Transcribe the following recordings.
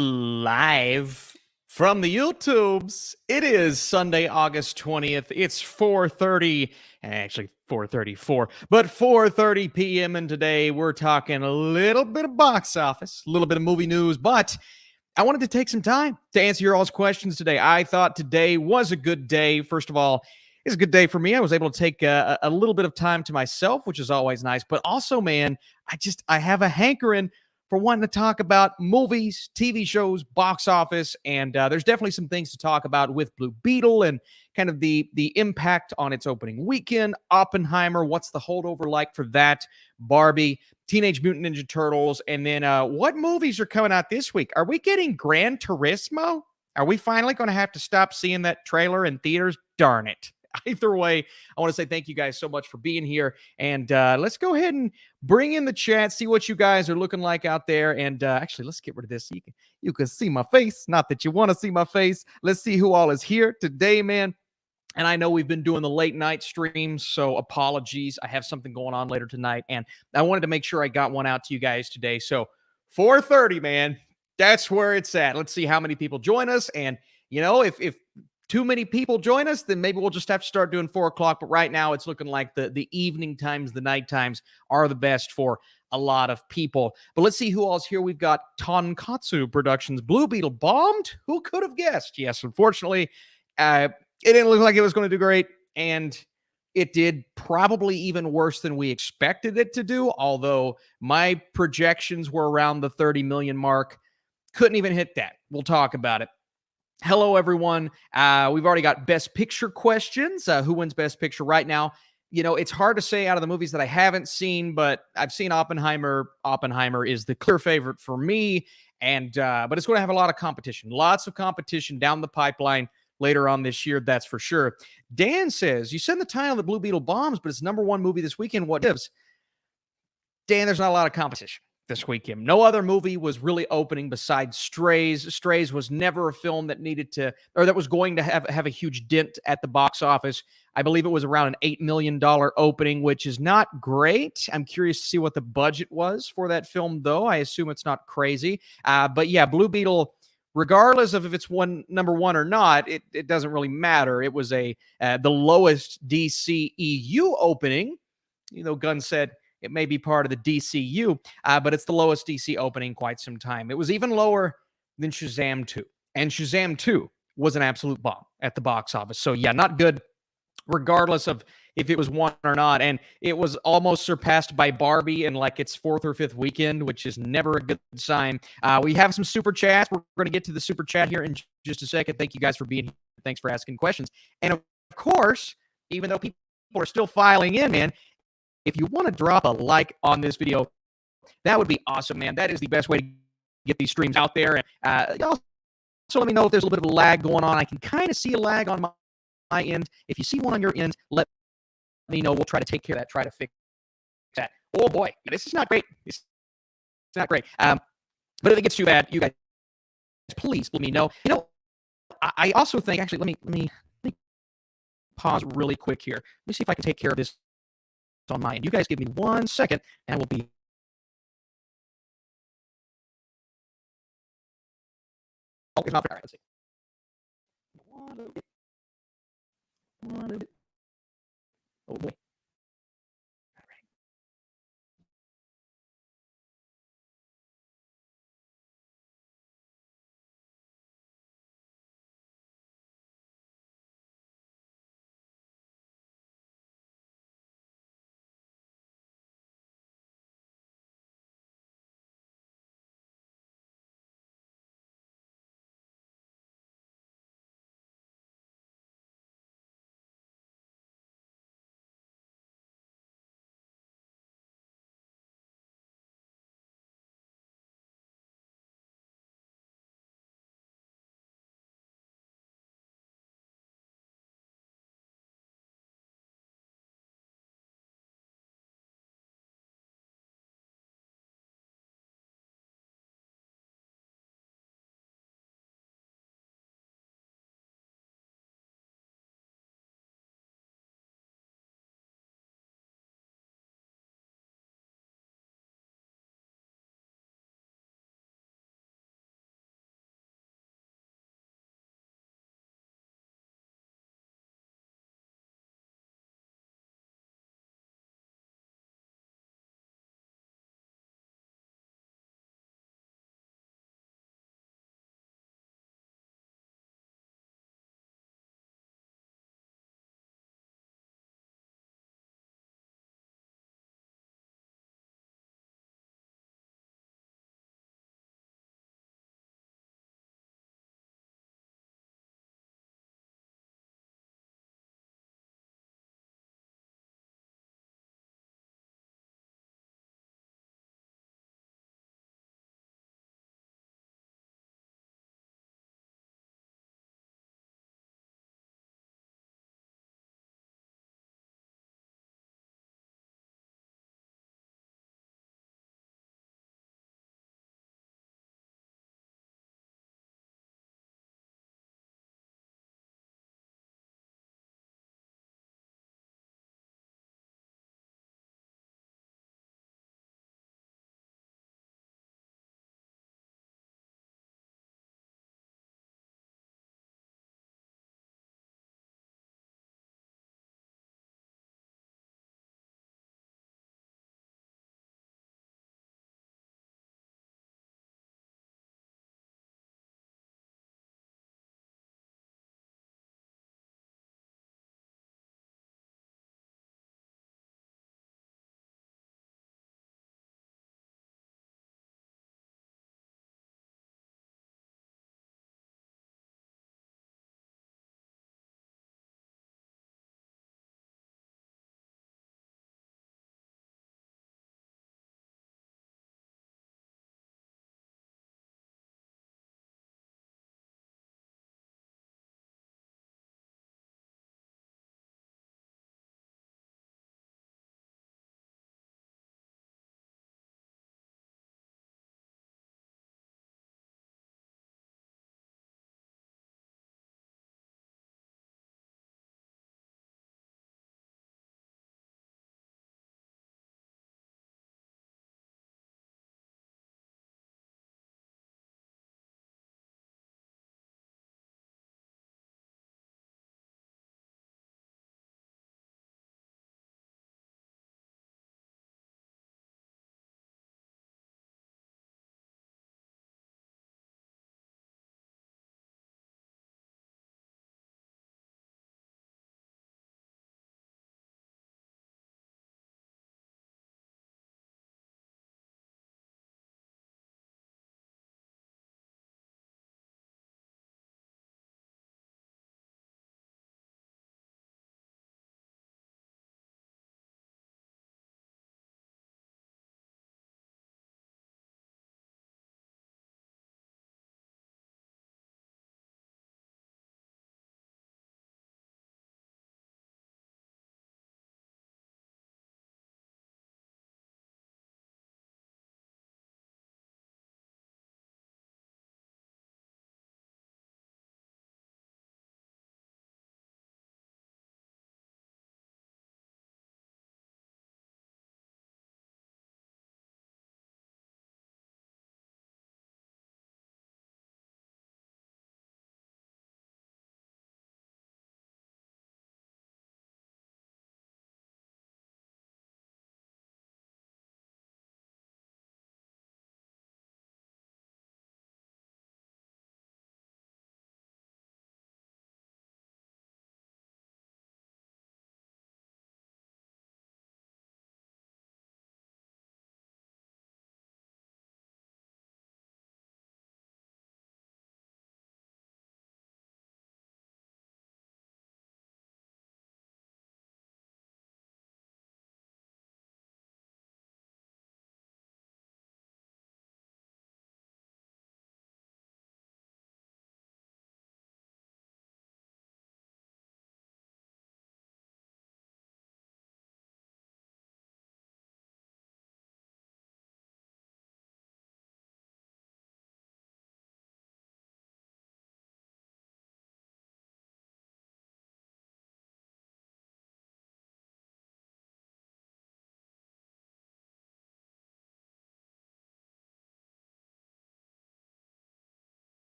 Live from the YouTubes. It is Sunday, August 20th. It's 4:30, actually 4:34, but 4:30 p.m. and today we're talking a little bit of box office, a little bit of movie news, but I wanted to take some time to answer your all's questions today. I thought today was a good day. First of all, it's a good day for me. I was able to take a little bit of time to myself, which is always nice. But also, man, I have a hankering for wanting to talk about movies, TV shows, box office, and there's definitely some things to talk about with Blue Beetle and kind of the impact on its opening weekend. Oppenheimer, what's the holdover like for that? Barbie, Teenage Mutant Ninja Turtles, and then what movies are coming out this week? Are we getting Gran Turismo? Are we finally going to have to stop seeing that trailer in theaters? Darn it. Either way, I want to say thank you guys so much for being here. And let's go ahead and bring in the chat, see what you guys are looking like out there. And actually, let's get rid of this so you can see my face. Not that you want to see my face. Let's see who all is here today, man. And I know we've been doing the late night streams, so apologies. I have something going on later tonight, and I wanted to make sure I got one out to you guys today. So 4:30, man, that's where it's at. Let's see how many people join us. And, if too many people join us, then maybe we'll just have to start doing 4 o'clock. But right now, it's looking like the evening times, the night times are the best for a lot of people. But let's see who all's here. We've got Tonkatsu Productions. Blue Beetle bombed? Who could have guessed? Yes, unfortunately, it didn't look like it was going to do great, and it did probably even worse than we expected it to do, although my projections were around the 30 million mark. Couldn't even hit that. We'll talk about it. Hello, everyone. We've already got Best Picture questions. Who wins Best Picture right now? It's hard to say out of the movies that I haven't seen, but I've seen Oppenheimer. Oppenheimer is the clear favorite for me, and but it's going to have a lot of competition. Lots of competition down the pipeline later on this year, that's for sure. Dan says, you said in the title that Blue Beetle bombs, but it's #1 movie this weekend. What gives? Dan, there's not a lot of competition this weekend. No other movie was really opening besides Strays. Strays was never a film that needed to, or that was going to have a huge dent at the box office. I believe it was around an $8 million opening, which is not great. I'm curious to see what the budget was for that film, though. I assume it's not crazy. But yeah, Blue Beetle, regardless of if it's #1 or not, it doesn't really matter. It was the lowest DCEU opening. Gunn said it may be part of the DCU, but it's the lowest DC opening in quite some time. It was even lower than Shazam 2. And Shazam 2 was an absolute bomb at the box office. So yeah, not good regardless of if it was one or not. And it was almost surpassed by Barbie in like its 4th or 5th weekend, which is never a good sign. We have some super chats. We're going to get to the super chat here in just a second. Thank you guys for being here. Thanks for asking questions. And of course, even though people are still filing in, man, if you want to drop a like on this video, that would be awesome, man. That is the best way to get these streams out there. And also let me know if there's a little bit of a lag going on. I can kind of see a lag on my end. If you see one on your end, let me know. We'll try to take care of that, try to fix that. Oh boy, this is not great. It's not great. But if it gets too bad, you guys, please let me know. I also think, actually, let me pause really quick here. Let me see if I can take care of this on my end. You guys give me 1 second, and we'll be. Oh, it's not fair. Let's see. Oh boy.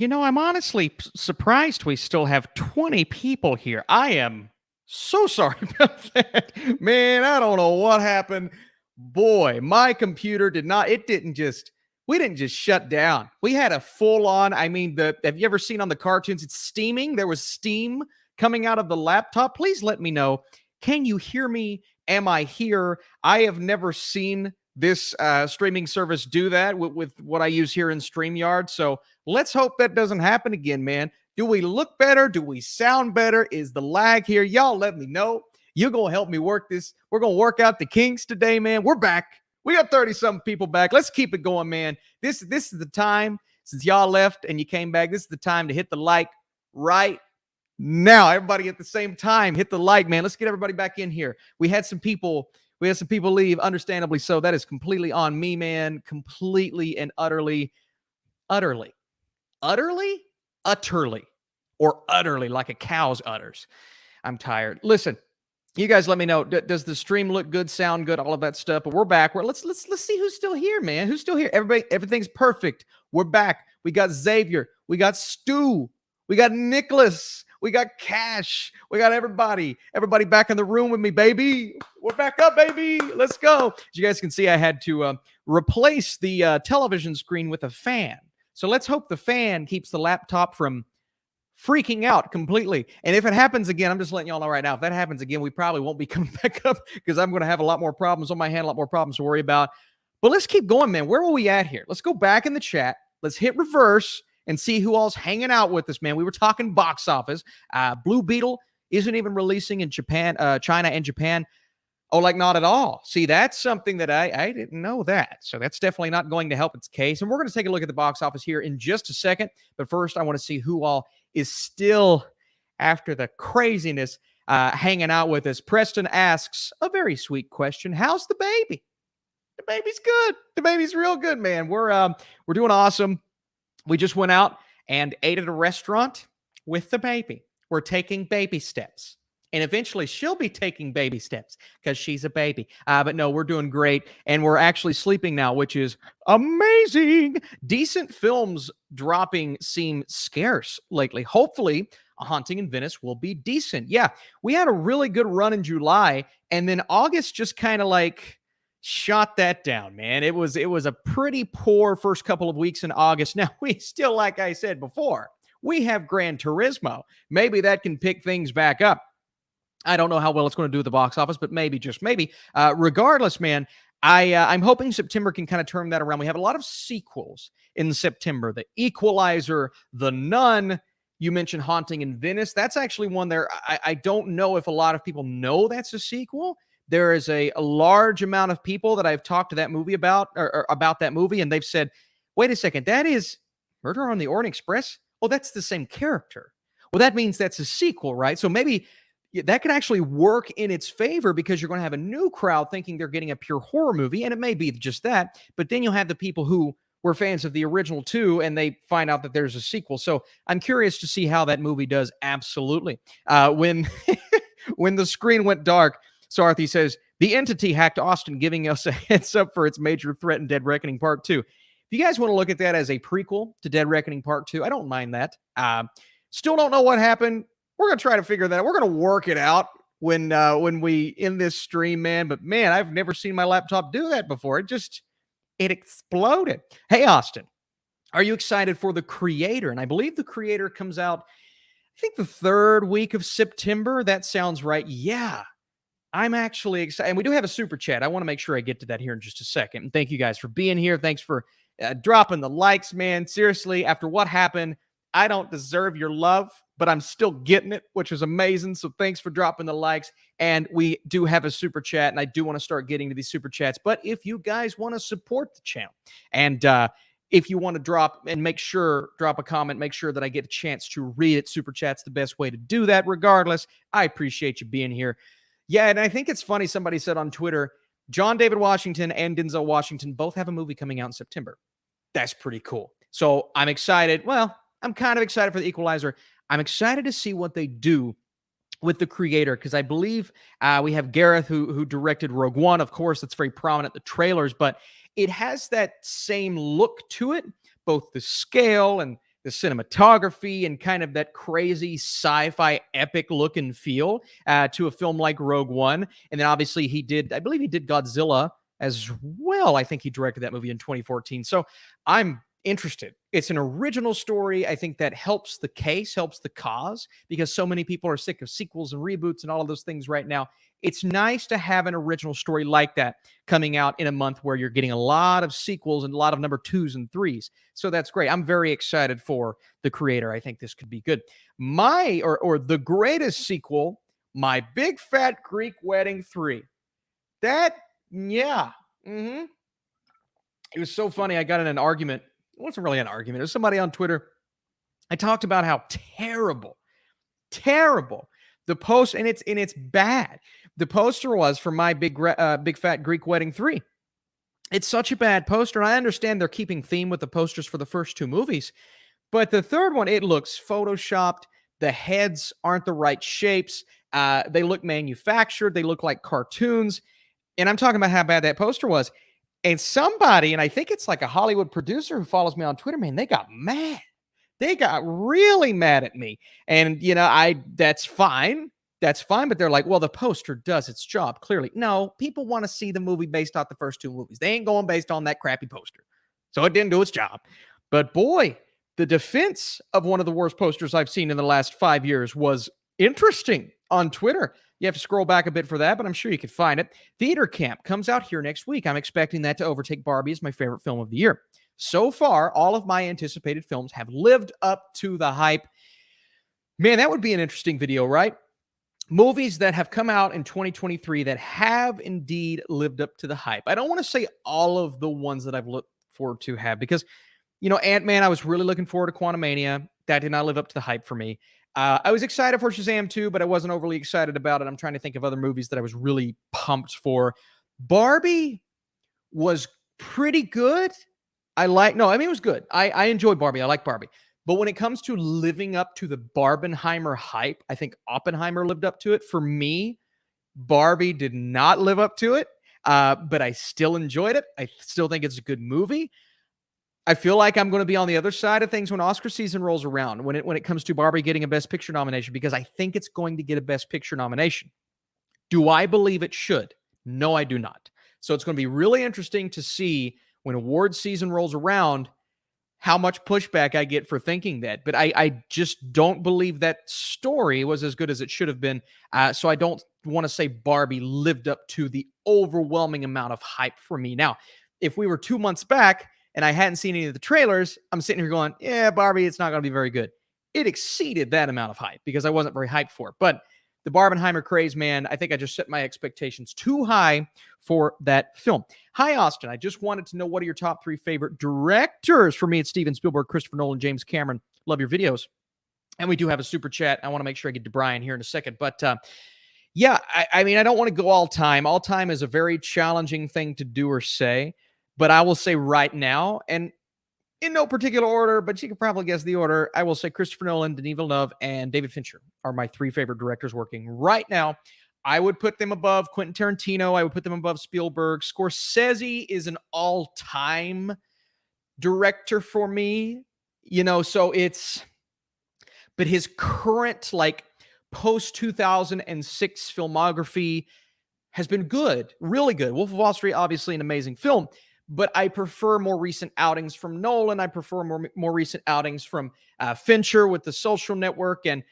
I'm honestly surprised we still have 20 people here. I am so sorry about that. Man, I don't know what happened. Boy, my computer we didn't just shut down. We had a full on, have you ever seen on the cartoons? It's steaming. There was steam coming out of the laptop. Please let me know. Can you hear me? Am I here? I have never seen this streaming service do that with what I use here in StreamYard. So let's hope that doesn't happen again, man. Do we look better? Do we sound better? Is the lag here? Y'all let me know. You're going to help me work this. We're going to work out the kinks today, man. We're back. We got 30-something people back. Let's keep it going, man. This is the time, since y'all left and you came back, this is the time to hit the like right now. Everybody at the same time, hit the like, man. Let's get everybody back in here. We had some people leave, understandably so. That is completely on me, man. Completely and utterly, or utterly, like a cow's udders. I'm tired. Listen, you guys let me know. Does the stream look good, sound good, all of that stuff? But we're back. Let's see who's still here, man. Who's still here? Everything's perfect. We're back. We got Xavier. We got Stu. We got Nicholas. We got Cash. We got everybody. Everybody back in the room with me, baby. We're back up, baby. Let's go. As you guys can see, I had to replace the television screen with a fan. So let's hope the fan keeps the laptop from freaking out completely. And if it happens again, I'm just letting y'all know right now, if that happens again, we probably won't be coming back up because I'm going to have a lot more problems on my hand, a lot more problems to worry about. But let's keep going, man. Where were we at here? Let's go back in the chat. Let's hit reverse and see who all's hanging out with us, man. We were talking box office. Blue Beetle isn't even releasing in Japan, China and Japan. Oh, like not at all. See, that's something that I didn't know that. So that's definitely not going to help its case. And we're going to take a look at the box office here in just a second. But first, I want to see who all is still, after the craziness, hanging out with us. Preston asks a very sweet question. How's the baby? The baby's good. The baby's real good, man. We're doing awesome. We just went out and ate at a restaurant with the baby. We're taking baby steps. And eventually she'll be taking baby steps because she's a baby. But no, we're doing great. And we're actually sleeping now, which is amazing. Decent films dropping seem scarce lately. Hopefully, A Haunting in Venice will be decent. Yeah, we had a really good run in July. And then August just kind of like shot that down, man. It was a pretty poor first couple of weeks in August. Now, we still, like I said before, we have Gran Turismo. Maybe that can pick things back up. I don't know how well it's going to do at the box office, but maybe, just maybe. Regardless, man, I'm hoping September can kind of turn that around. We have a lot of sequels in September. The Equalizer, The Nun. You mentioned Haunting in Venice. That's actually one there. I don't know if a lot of people know that's a sequel. There is a large amount of people that I've talked to that movie about, or about that movie, and they've said, wait a second, that is Murder on the Orient Express? Oh, that's the same character. Well, that means that's a sequel, right? So maybe that could actually work in its favor because you're going to have a new crowd thinking they're getting a pure horror movie, and it may be just that, but then you'll have the people who were fans of the original two, and they find out that there's a sequel. So I'm curious to see how that movie does. Absolutely. When the screen went dark, Sarthy says, the Entity hacked Austin, giving us a heads up for its major threat in Dead Reckoning Part 2. If you guys want to look at that as a prequel to Dead Reckoning Part 2, I don't mind that. Still don't know what happened. We're going to try to figure that out. We're going to work it out when we end this stream, man. But, man, I've never seen my laptop do that before. It exploded. Hey, Austin, are you excited for The Creator? And I believe The Creator comes out, I think, the third week of September. That sounds right. Yeah, I'm actually excited. And we do have a super chat. I want to make sure I get to that here in just a second. And thank you guys for being here. Thanks for dropping the likes, man. Seriously, after what happened, I don't deserve your love, but I'm still getting it, which is amazing. So thanks for dropping the likes. And we do have a super chat, and I do want to start getting to these super chats. But if you guys want to support the channel, and if you want to drop a comment, make sure that I get a chance to read it. Super chat's the best way to do that. Regardless, I appreciate you being here. Yeah, and I think it's funny. Somebody said on Twitter, John David Washington and Denzel Washington both have a movie coming out in September. That's pretty cool. So I'm excited. Well, I'm kind of excited for The Equalizer. I'm excited to see what they do with The Creator, because I believe we have Gareth who directed Rogue One. Of course, that's very prominent in the trailers, but it has that same look to it, both the scale and the cinematography and kind of that crazy sci-fi epic look and feel to a film like Rogue One. And then obviously I believe he did Godzilla as well. I think he directed that movie in 2014. So I'm interested. It's an original story. I think that helps the case, helps the cause, because so many people are sick of sequels and reboots and all of those things right now. It's nice to have an original story like that coming out in a month where you're getting a lot of sequels and a lot of number 2s and 3s. So that's great. I'm very excited for the creator. I think this could be good. The greatest sequel, My Big Fat Greek Wedding 3. That, yeah. It was so funny. I got in an argument. It wasn't really an argument. It was somebody on Twitter. I talked about how terrible the post, and it's bad. The poster was for My Big Fat Greek Wedding 3. It's such a bad poster, and I understand they're keeping theme with the posters for the first 2 movies, but the third one, it looks photoshopped. The heads aren't the right shapes. They look manufactured. They look like cartoons, and I'm talking about how bad that poster was. And somebody, and I think it's like a Hollywood producer who follows me on Twitter, man, they got mad. They got really mad at me. And, that's fine. That's fine. But they're like, well, the poster does its job, clearly. No, people want to see the movie based off the first 2 movies. They ain't going based on that crappy poster. So it didn't do its job. But boy, the defense of one of the worst posters I've seen in the last 5 years was interesting on Twitter. You have to scroll back a bit for that, but I'm sure you can find it. Theater Camp comes out here next week. I'm expecting that to overtake Barbie as my favorite film of the year. So far, all of my anticipated films have lived up to the hype. Man, that would be an interesting video, right? Movies that have come out in 2023 that have indeed lived up to the hype. I don't want to say all of the ones that I've looked forward to have, because, Ant-Man, I was really looking forward to Quantumania. That did not live up to the hype for me. I was excited for Shazam 2, but I wasn't overly excited about it. I'm trying to think of other movies that I was really pumped for. Barbie was pretty good. It was good. I enjoyed Barbie. I like Barbie. But when it comes to living up to the Barbenheimer hype, I think Oppenheimer lived up to it. For me, Barbie did not live up to it, but I still enjoyed it. I still think it's a good movie. I feel like I'm going to be on the other side of things when Oscar season rolls around, when it comes to Barbie getting a Best Picture nomination, because I think it's going to get a Best Picture nomination. Do I believe it should? No, I do not. So it's going to be really interesting to see when award season rolls around how much pushback I get for thinking that. But I just don't believe that story was as good as it should have been. So I don't want to say Barbie lived up to the overwhelming amount of hype for me. Now, if we were 2 months back and I hadn't seen any of the trailers, I'm sitting here going, yeah, Barbie, it's not going to be very good. It exceeded that amount of hype because I wasn't very hyped for it. But the Barbenheimer craze, man, I think I just set my expectations too high for that film. Hi, Austin. I just wanted to know, what are your top 3 favorite directors? For me, it's Steven Spielberg, Christopher Nolan, James Cameron. Love your videos. And we do have a super chat. I want to make sure I get to Brian here in a second. But yeah, I mean, I don't want to go all time. All time is a very challenging thing to do or say. But I will say right now, and in no particular order, but you can probably guess the order, I will say Christopher Nolan, Denis Villeneuve, and David Fincher are my 3 favorite directors working right now. I would put them above Quentin Tarantino. I would put them above Spielberg. Scorsese is an all-time director for me, so but his current, post-2006 filmography has been good, really good. Wolf of Wall Street, obviously an amazing film, but I prefer more recent outings from Nolan. I prefer more recent outings from Fincher with The Social Network and,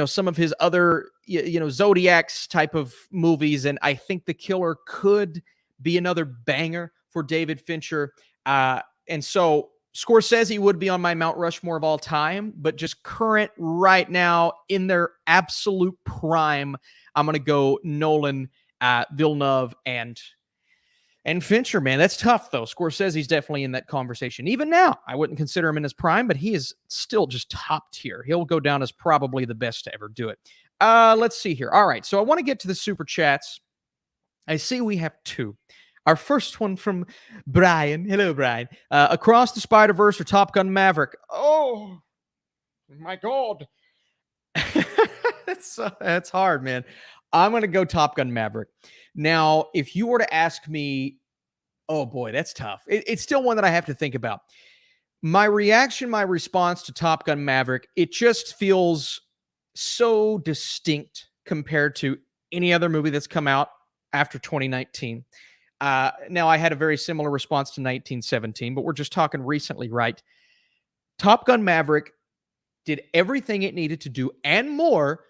some of his other, Zodiacs type of movies. And I think The Killer could be another banger for David Fincher. And so Scorsese would be on my Mount Rushmore of all time, but just current right now in their absolute prime, I'm going to go Nolan, Villeneuve, and Fincher, man. That's tough, though. Scorsese's definitely in that conversation. Even now, I wouldn't consider him in his prime, but he is still just top tier. He'll go down as probably the best to ever do it. Let's see here. All right, so I want to get to the super chats. I see we have 2. Our first one from Brian. Hello, Brian. Across the Spider-Verse or Top Gun Maverick? Oh, my God. That's hard, man. I'm going to go Top Gun Maverick. Now, if you were to ask me, oh boy, that's tough. It's still one that I have to think about. My reaction, my response to Top Gun Maverick, it just feels so distinct compared to any other movie that's come out after 2019. Now, I had a very similar response to 1917, but we're just talking recently, right? Top Gun Maverick did everything it needed to do and more.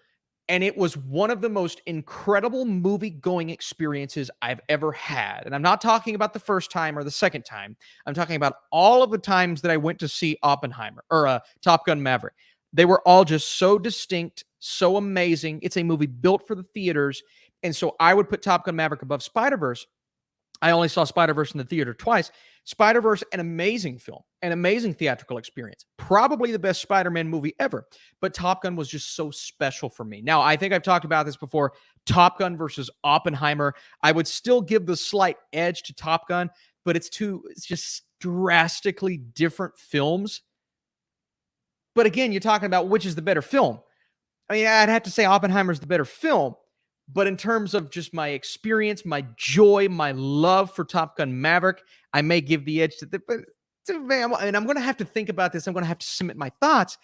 And it was one of the most incredible movie going experiences I've ever had. And I'm not talking about the first time or the second time. I'm talking about all of the times that I went to see Oppenheimer or Top Gun Maverick. They were all just so distinct, so amazing. It's a movie built for the theaters. And so I would put Top Gun Maverick above Spider-Verse. I only saw Spider-Verse in the theater twice. Spider-Verse, an amazing film, an amazing theatrical experience, probably the best Spider-Man movie ever. But Top Gun was just so special for me. Now, I think I've talked about this before. Top Gun versus Oppenheimer. I would still give the slight edge to Top Gun, but it's just drastically different films. But again, you're talking about which is the better film. I mean, I'd have to say Oppenheimer's the better film. But in terms of just my experience, my joy, my love for Top Gun Maverick, I may give the edge to the. And I'm going to have to think about this. I'm going to have to submit my thoughts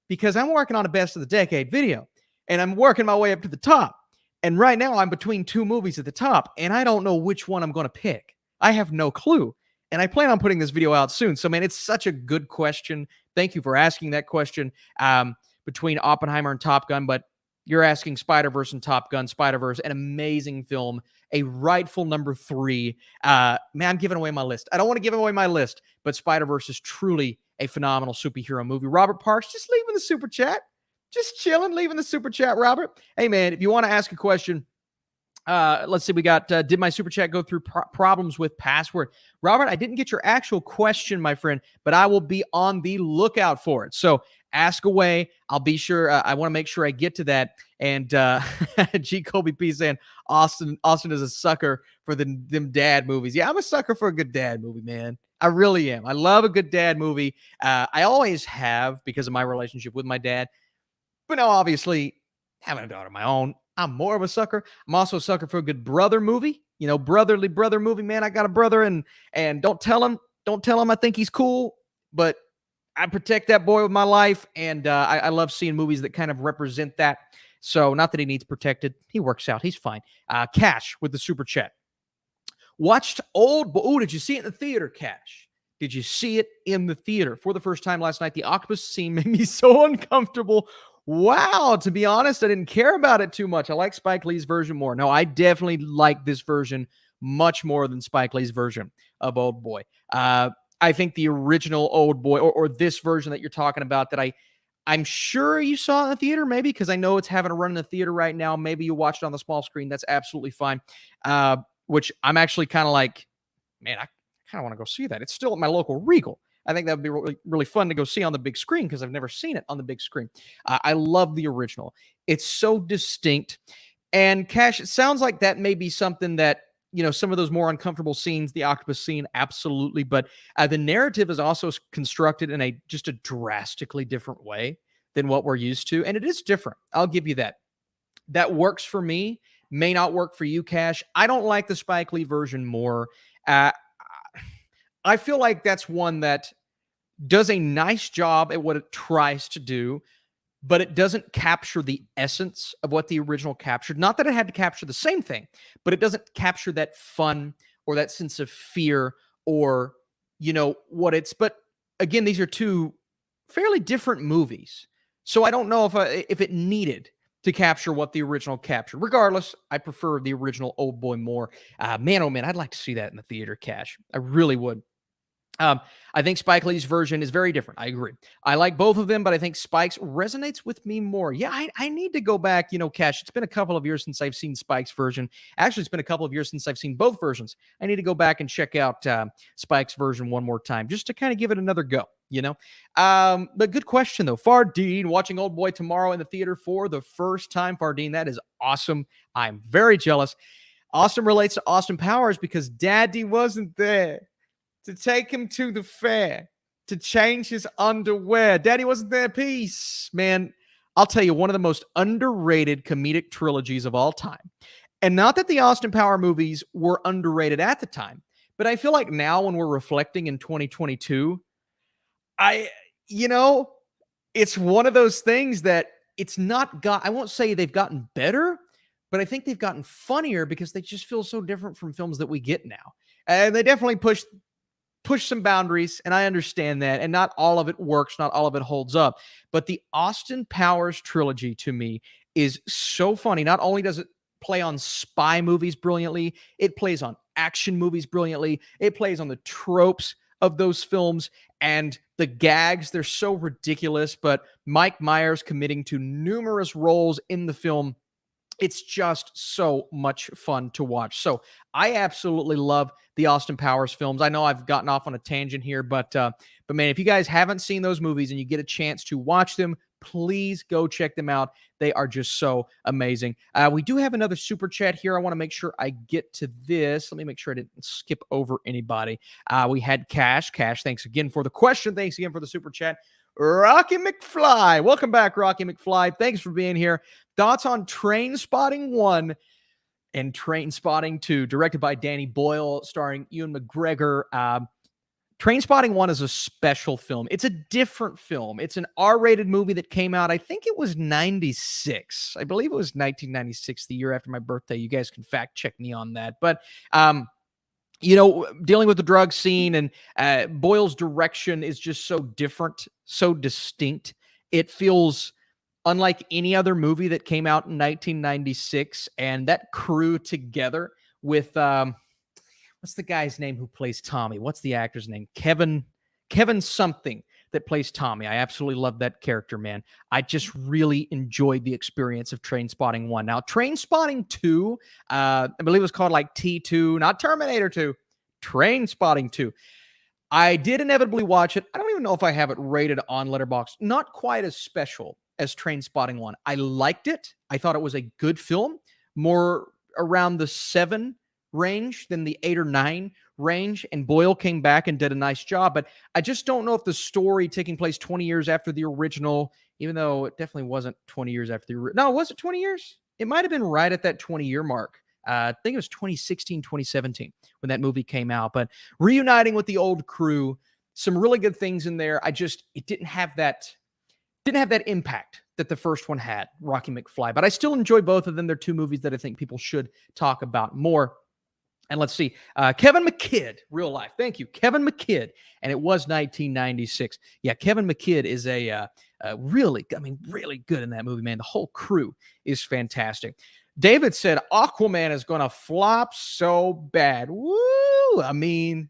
because I'm working on a best of the decade video, and I'm working my way up to the top. And right now, I'm between two movies at the top, and I don't know which one I'm going to pick. I have no clue. And I plan on putting this video out soon. So, man, it's such a good question. Thank you for asking that question between Oppenheimer and Top Gun. But you're asking Spider-Verse and Top Gun. Spider-Verse, an amazing film, a rightful number 3. Man, I'm giving away my list. I don't want to give away my list, but Spider-Verse is truly a phenomenal superhero movie. Robert Parks, just leaving the super chat. Just chilling, leaving the super chat, Robert. Hey, man, if you want to ask a question, let's see. We got, did my super chat go through problems with password? Robert, I didn't get your actual question, my friend, but I will be on the lookout for it. So ask away. I'll be sure. I want to make sure I get to that. And G. Kobe P saying Austin is a sucker for them dad movies. Yeah, I'm a sucker for a good dad movie, man. I really am. I love a good dad movie. I always have because of my relationship with my dad. But now, obviously, having a daughter of my own, I'm more of a sucker. I'm also a sucker for a good brother movie. You know, brotherly brother movie. Man, I got a brother, and don't tell him I think he's cool, but I protect that boy with my life, and I love seeing movies that kind of represent that. So, not that he needs protected. He works out. He's fine. Cash with the super chat. Watched Old Boy. Oh, did you see it in the theater, Cash? Did you see it in the theater? For the first time last night, the octopus scene made me so uncomfortable. Wow, to be honest, I didn't care about it too much. I like Spike Lee's version more. No, I definitely like this version much more than Spike Lee's version of Old Boy. I think the original Old Boy or this version that you're talking about that I'm sure you saw in the theater, maybe because I know it's having a run in the theater right now. Maybe you watched it on the small screen. That's absolutely fine. Which I'm actually kind of like, man, I kind of want to go see that. It's still at my local Regal. I think that would be really, really fun to go see on the big screen because I've never seen it on the big screen. I love the original. It's so distinct. And Cash, it sounds like that may be something that, you know, some of those more uncomfortable scenes, the octopus scene, absolutely. But the narrative is also constructed in just a drastically different way than what we're used to. And it is different. I'll give you that. That works for me. May not work for you, Cash. I don't like the Spike Lee version more. I feel like that's one that does a nice job at what it tries to do, but it doesn't capture the essence of what the original captured. Not that it had to capture the same thing, but it doesn't capture that fun or that sense of fear or, you know, what it's. But again, these are two fairly different movies. So I don't know if it needed to capture what the original captured. Regardless, I prefer the original Old Boy more. Man, oh man, I'd like to see that in the theater, Cash. I really would. I think Spike Lee's version is very different. I agree. I like both of them, but I think Spike's resonates with me more. Yeah, I need to go back. You know, Cash, it's been a couple of years since I've seen Spike's version. Actually, it's been a couple of years since I've seen both versions. I need to go back and check out Spike's version one more time just to kind of give it another go, you know? But good question, though. Fardeen, watching Old Boy tomorrow in the theater for the first time. Fardeen, that is awesome. I'm very jealous. Austin relates to Austin Powers because Daddy wasn't there to take him to the fair, to change his underwear. Daddy wasn't there. Peace. Man, I'll tell you, one of the most underrated comedic trilogies of all time. And not that the Austin Power movies were underrated at the time, but I feel like now when we're reflecting in 2022, I, you know, it's one of those things that it's not got, I won't say they've gotten better, but I think they've gotten funnier because they just feel so different from films that we get now. And they definitely push some boundaries, and I understand that. And not all of it works, not all of it holds up. But the Austin Powers trilogy to me is so funny. Not only does it play on spy movies brilliantly, it plays on action movies brilliantly, it plays on the tropes of those films and the gags. They're so ridiculous, but Mike Myers committing to numerous roles in the film, it's just so much fun to watch. So I absolutely love the Austin Powers films. I know I've gotten off on a tangent here, but man, if you guys haven't seen those movies and you get a chance to watch them, please go check them out. They are just so amazing. We do have another super chat here. I want to make sure I get to this. Let me make sure I didn't skip over anybody. We had Cash. Cash, thanks again for the question. Thanks again for the super chat. Rocky McFly. Welcome back, Rocky McFly. Thanks for being here. Thoughts on Train Spotting 1 and Train Spotting 2, directed by Danny Boyle, starring Ewan McGregor. Train Spotting 1 is a special film. It's a different film. It's an R-rated movie that came out, I think it was 96. I believe it was 1996, the year after my birthday. You guys can fact check me on that. But dealing with the drug scene and Boyle's direction is just so different, so distinct. It feels unlike any other movie that came out in 1996. And that crew together with, what's the guy's name who plays Tommy? What's the actor's name? Kevin something that plays Tommy. I absolutely love that character, man. I just really enjoyed the experience of Train Spotting 1. Now, Train Spotting 2, I believe it was called like T2, not Terminator 2, Train Spotting 2. I did inevitably watch it. I don't even know if I have it rated on Letterboxd. Not quite as special as Train Spotting 1. I liked it. I thought it was a good film, more around the 7 range than the 8 or 9 range, and Boyle came back and did a nice job. But I just don't know if the story taking place 20 years after the original, even though it definitely wasn't 20 years after the no, was it 20 years? It might have been right at that 20-year mark. I think it was 2016, 2017 when that movie came out. But reuniting with the old crew, some really good things in there. It didn't have that impact that the first one had, Rocky McFly. But I still enjoy both of them. They're two movies that I think people should talk about more. And let's see, Kevin McKidd, real life. Thank you, Kevin McKidd. And it was 1996. Yeah, Kevin McKidd is really good in that movie, man. The whole crew is fantastic. David said Aquaman is going to flop so bad. Woo! I mean,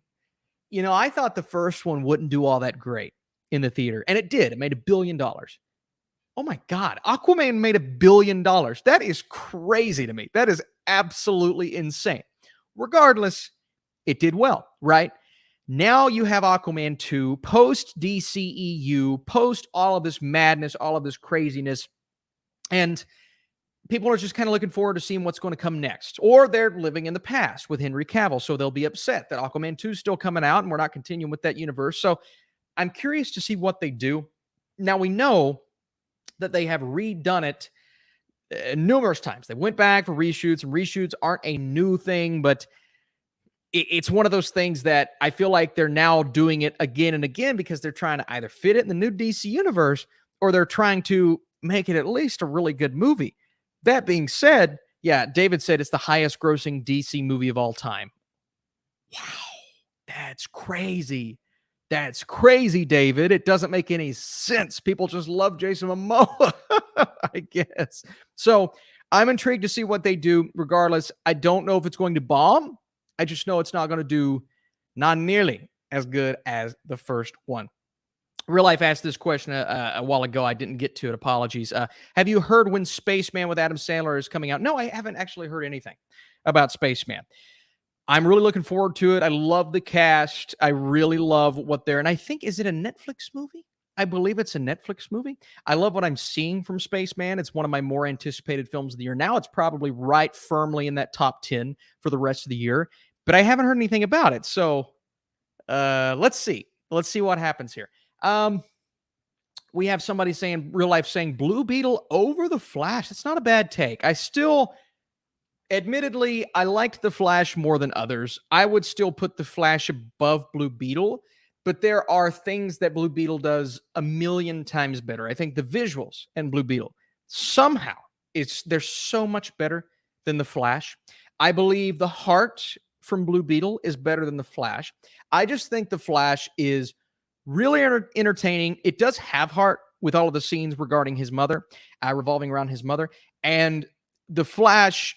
I thought the first one wouldn't do all that great in the theater, and it did. It made $1 billion. Oh my God, Aquaman made $1 billion. That is crazy to me. That is absolutely insane. Regardless, it did well, right? Now you have Aquaman 2, post DCEU, post all of this madness, all of this craziness, and people are just kind of looking forward to seeing what's going to come next. Or they're living in the past with Henry Cavill, so they'll be upset that Aquaman 2 is still coming out and we're not continuing with that universe. So I'm curious to see what they do. Now, we know that they have redone it numerous times. They went back for reshoots, and reshoots aren't a new thing, but it's one of those things that I feel like they're now doing it again and again because they're trying to either fit it in the new DC universe or they're trying to make it at least a really good movie. That being said, yeah, David said it's the highest grossing DC movie of all time. Wow, that's crazy. That's crazy, David. It doesn't make any sense. People just love Jason Momoa, I guess. So I'm intrigued to see what they do. Regardless, I don't know if it's going to bomb. I just know it's not going to do not nearly as good as the first one. Real Life asked this question a while ago. I didn't get to it. Apologies. Have you heard when Spaceman with Adam Sandler is coming out? No, I haven't actually heard anything about Spaceman. I'm really looking forward to it. I love the cast. I really love what they're, and I think, is it a Netflix movie? I believe it's a Netflix movie. I love what I'm seeing from Spaceman. It's one of my more anticipated films of the year. Now it's probably right firmly in that top 10 for the rest of the year, but I haven't heard anything about it. So let's see. Let's see what happens here. We have somebody saying, Real Life saying, Blue Beetle over the Flash. It's not a bad take. Admittedly, I liked the Flash more than others. I would still put the Flash above Blue Beetle, but there are things that Blue Beetle does a million times better. I think the visuals in Blue Beetle somehow they're so much better than the Flash. I believe the heart from Blue Beetle is better than the Flash. I just think the Flash is really entertaining. It does have heart with all of the scenes regarding his mother, revolving around his mother, and the Flash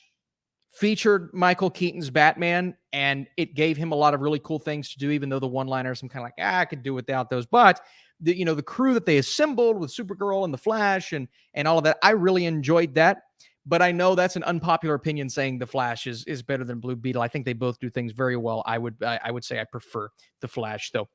featured Michael Keaton's Batman, and it gave him a lot of really cool things to do, even though the one-liners, I'm kind of like, I could do without those. But the crew that they assembled with Supergirl and the Flash and all of that, I really enjoyed that. But I know that's an unpopular opinion saying the Flash is better than Blue Beetle. I think they both do things very well. I would say I prefer the Flash, though.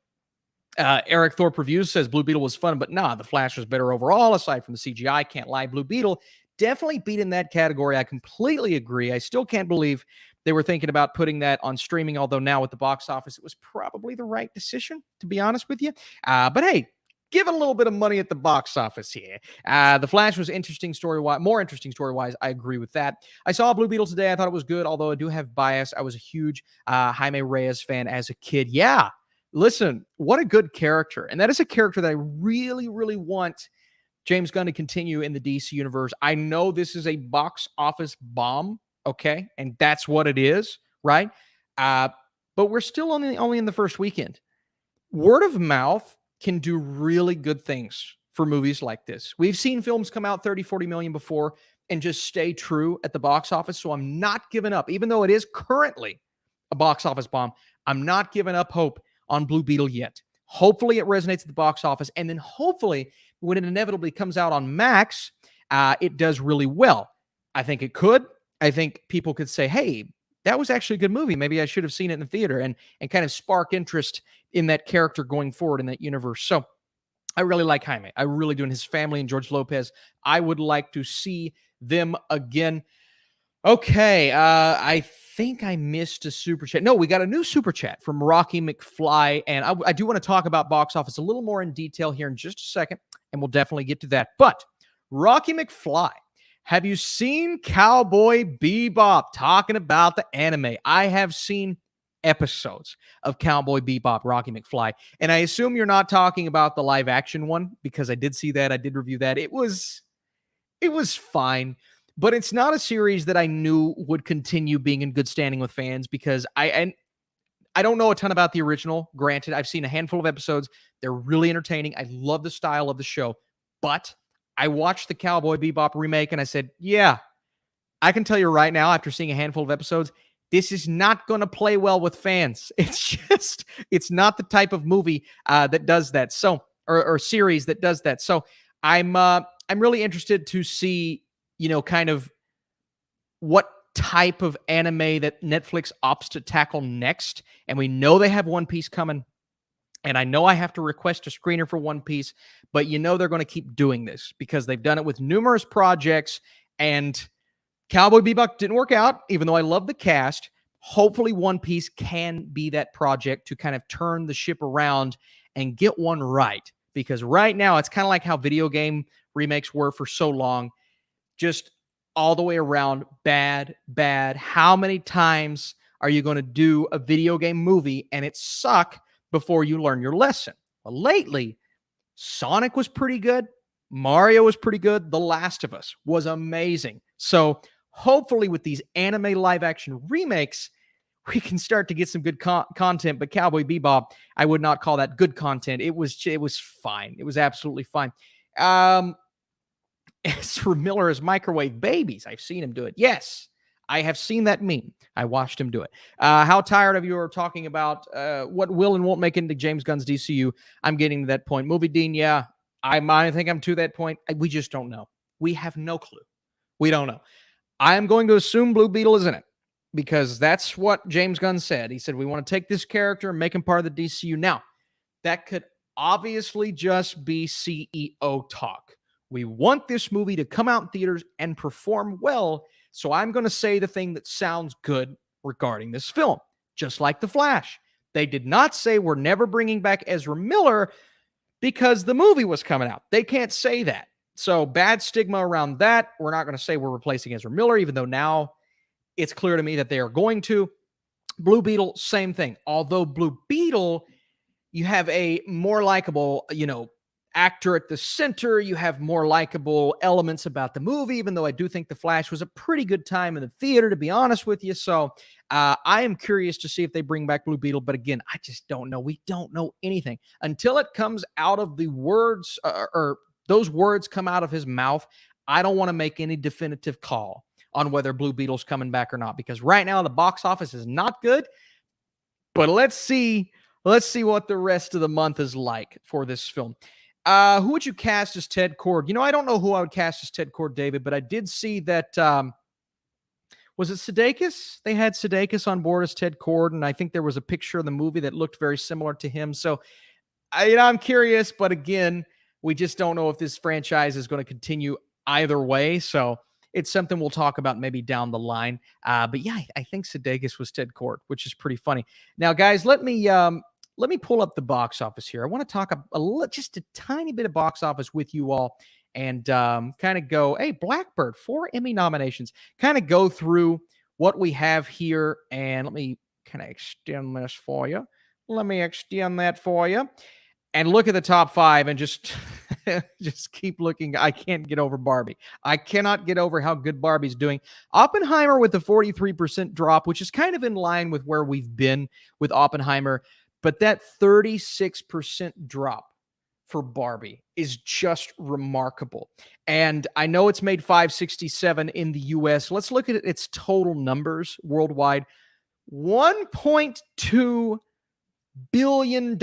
Eric Thorpe Reviews says Blue Beetle was fun, but nah, the Flash was better overall, aside from the CGI. Can't lie. Blue Beetle definitely beat in that category. I completely agree. I still can't believe they were thinking about putting that on streaming, although now with the box office, it was probably the right decision, to be honest with you. But hey, give it a little bit of money at the box office here. The Flash was interesting story-wise, more interesting story-wise. I agree with that. I saw Blue Beetle today. I thought it was good, although I do have bias. I was a huge Jaime Reyes fan as a kid. Yeah, listen, what a good character. And that is a character that I really, really want James Gunn to continue in the DC universe. I know this is a box office bomb, okay? And that's what it is, right? But we're still only in the first weekend. Word of mouth can do really good things for movies like this. We've seen films come out 30, 40 million before and just stay true at the box office. So I'm not giving up, even though it is currently a box office bomb. I'm not giving up hope on Blue Beetle yet. Hopefully it resonates at the box office. And then hopefully when it inevitably comes out on Max, it does really well. I think it could. I think people could say, hey, that was actually a good movie. Maybe I should have seen it in the theater and kind of spark interest in that character going forward in that universe. So I really like Jaime. I really do. And his family and George Lopez, I would like to see them again. Okay, I think I missed a super chat. No, we got a new super chat from Rocky McFly, and I do want to talk about box office a little more in detail here in just a second, and we'll definitely get to that. But Rocky McFly, have you seen Cowboy Bebop? Talking about the anime. I have seen episodes of Cowboy Bebop, Rocky McFly, and I assume you're not talking about the live action one, because I did see that. I did review that. It was fine. But it's not a series that I knew would continue being in good standing with fans, because I don't know a ton about the original. Granted, I've seen a handful of episodes. They're really entertaining. I love the style of the show. But I watched the Cowboy Bebop remake and I said, yeah, I can tell you right now, after seeing a handful of episodes, this is not going to play well with fans. It's not the type of movie that does that. So, or series that does that. So I'm really interested to see, kind of what type of anime that Netflix opts to tackle next. And we know they have One Piece coming. And I know I have to request a screener for One Piece, but they're going to keep doing this because they've done it with numerous projects. And Cowboy Bebop didn't work out, even though I love the cast. Hopefully One Piece can be that project to kind of turn the ship around and get one right. Because right now it's kind of like how video game remakes were for so long. Just all the way around bad. How many times are you going to do a video game movie and it suck before you learn your lesson? Well, lately, Sonic was pretty good. Mario was pretty good. The Last of Us was amazing. So hopefully with these anime live action remakes, we can start to get some good content. But Cowboy Bebop, I would not call that good content. It was fine. It was absolutely fine. Ezra Miller as Microwave Babies. I've seen him do it. Yes, I have seen that meme. I watched him do it. How tired of you are talking about what will and won't make it into James Gunn's DCU? I'm getting to that point. Movie Dean, yeah, I think I'm to that point. We just don't know. We have no clue. We don't know. I am going to assume Blue Beetle is in it because that's what James Gunn said. He said, we want to take this character and make him part of the DCU. Now, that could obviously just be CEO talk. We want this movie to come out in theaters and perform well, so I'm going to say the thing that sounds good regarding this film, just like The Flash. They did not say we're never bringing back Ezra Miller because the movie was coming out. They can't say that. So bad stigma around that. We're not going to say we're replacing Ezra Miller, even though now it's clear to me that they are going to. Blue Beetle, same thing. Although Blue Beetle you have a more likable, actor at the center. You have more likable elements about the movie, even though I do think The Flash was a pretty good time in the theater, to be honest with you. So I am curious to see if they bring back Blue Beetle. But again, I just don't know. We don't know anything until it comes out of the words or those words come out of his mouth. I don't want to make any definitive call on whether Blue Beetle's coming back or not, because right now the box office is not good. But let's see what the rest of the month is like for this film. Who would you cast as Ted Cord? I don't know who I would cast as Ted Cord, David, but I did see that was it Sudeikis? They had Sudeikis on board as Ted Cord, and I think there was a picture of the movie that looked very similar to him. So I'm curious, but again, we just don't know if this franchise is going to continue either way. So it's something we'll talk about maybe down the line. But yeah, I think Sudeikis was Ted Cord, which is pretty funny. Now, guys, let me pull up the box office here. I want to talk just a tiny bit of box office with you all, and kind of go, hey, Blackbird, 4 Emmy nominations. Kind of go through what we have here, and let me kind of extend this for you. Let me extend that for you. And look at the top 5 and just just keep looking. I can't get over Barbie. I cannot get over how good Barbie's doing. Oppenheimer with a 43% drop, which is kind of in line with where we've been with Oppenheimer. But that 36% drop for Barbie is just remarkable. And I know it's made 567 in the US. Let's look at its total numbers worldwide. $1.2 billion.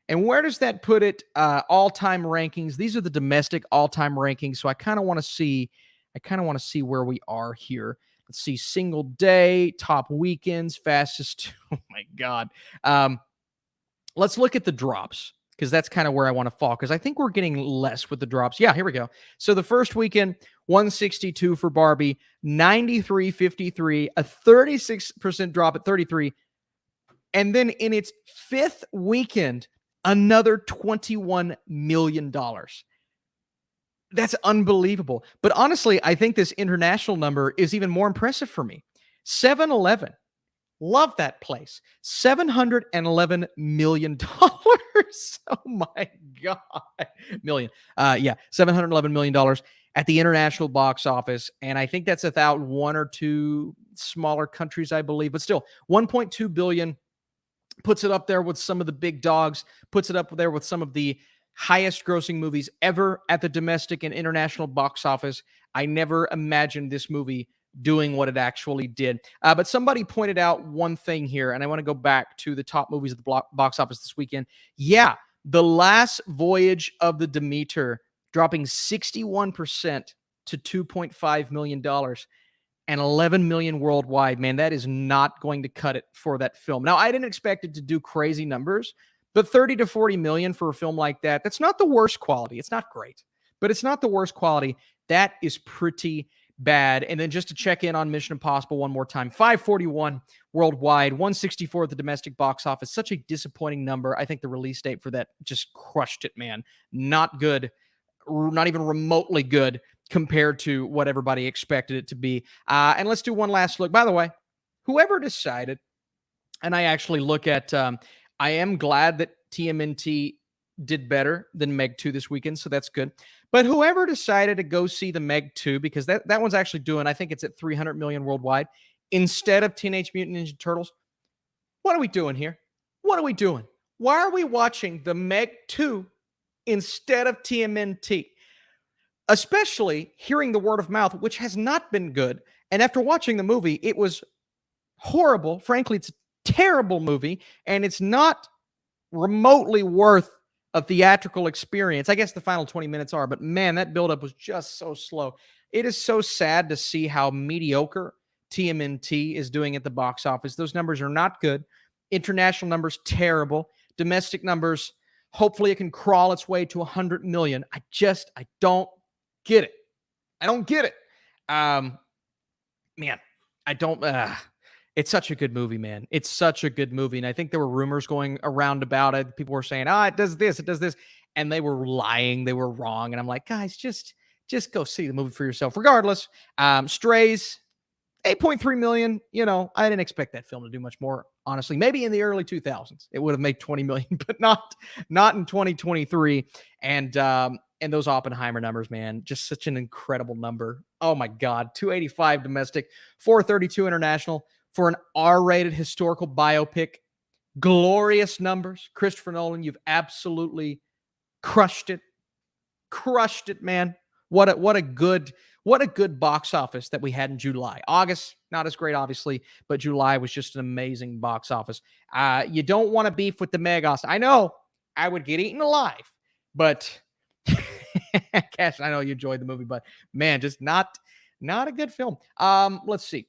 And where does that put it? All-time rankings. These are the domestic all-time rankings. So I kind of want to see where we are here. Let's see, single day, top weekends, fastest. Oh my God. Let's look at the drops, because that's kind of where I want to fall, because I think we're getting less with the drops. Yeah, here we go. So the first weekend, 162 for Barbie, 93.53, a 36% drop at 33. And then in its 5th weekend, another $21 million. That's unbelievable. But honestly, I think this international number is even more impressive for me. 7-Eleven. Love that place. $711 million. Oh my God. Million. Yeah, $711 million at the international box office. And I think that's without one or two smaller countries, I believe. But still, $1.2 billion. Puts it up there with some of the big dogs, puts it up there with some of the highest grossing movies ever at the domestic and international box office. I never imagined this movie doing what it actually did. But somebody pointed out one thing here, and I want to go back to the top movies at the box office this weekend. Yeah, The Last Voyage of the Demeter dropping 61% to $2.5 million. And 11 million worldwide. Man, that is not going to cut it for that film. Now, I didn't expect it to do crazy numbers, but 30 to 40 million for a film like that, that's not the worst quality. It's not great, but it's not the worst quality. That is pretty bad. And then just to check in on Mission Impossible one more time, 541 worldwide, 164 at the domestic box office. Such a disappointing number. I think the release date for that just crushed it, man. Not good, not even remotely good compared to what everybody expected it to be. And let's do one last look. By the way, whoever decided, and I actually look at, I am glad that TMNT did better than Meg 2 this weekend, so that's good. But whoever decided to go see the Meg 2, because that one's actually doing, I think it's at 300 million worldwide, instead of Teenage Mutant Ninja Turtles, what are we doing here? What are we doing? Why are we watching the Meg 2 instead of TMNT? Especially hearing the word of mouth, which has not been good. And after watching the movie, it was horrible. Frankly, it's a terrible movie, and it's not remotely worth a theatrical experience. I guess the final 20 minutes are, but man, that buildup was just so slow. It is so sad to see how mediocre TMNT is doing at the box office. Those numbers are not good. International numbers, terrible. Domestic numbers, hopefully it can crawl its way to 100 million. I don't get it. I don't get it. Man, I don't. It's such a good movie, man. It's such a good movie. And I think there were rumors going around about it. People were saying, it does this, it does this. And they were lying. They were wrong. And I'm like, guys, just go see the movie for yourself. Regardless, Strays, 8.3 million. I didn't expect that film to do much more, honestly. Maybe in the early 2000s it would have made 20 million, but not in 2023. And those Oppenheimer numbers, man, just such an incredible number. Oh my God, 285 domestic, 432 international for an R-rated historical biopic. Glorious numbers. Christopher Nolan, you've absolutely crushed it. Crushed it, man. What a good box office that we had in July. August, not as great, obviously, but July was just an amazing box office. You don't want to beef with the Megos. I know I would get eaten alive, but Cash, I know you enjoyed the movie, but man, just not a good film. Let's see.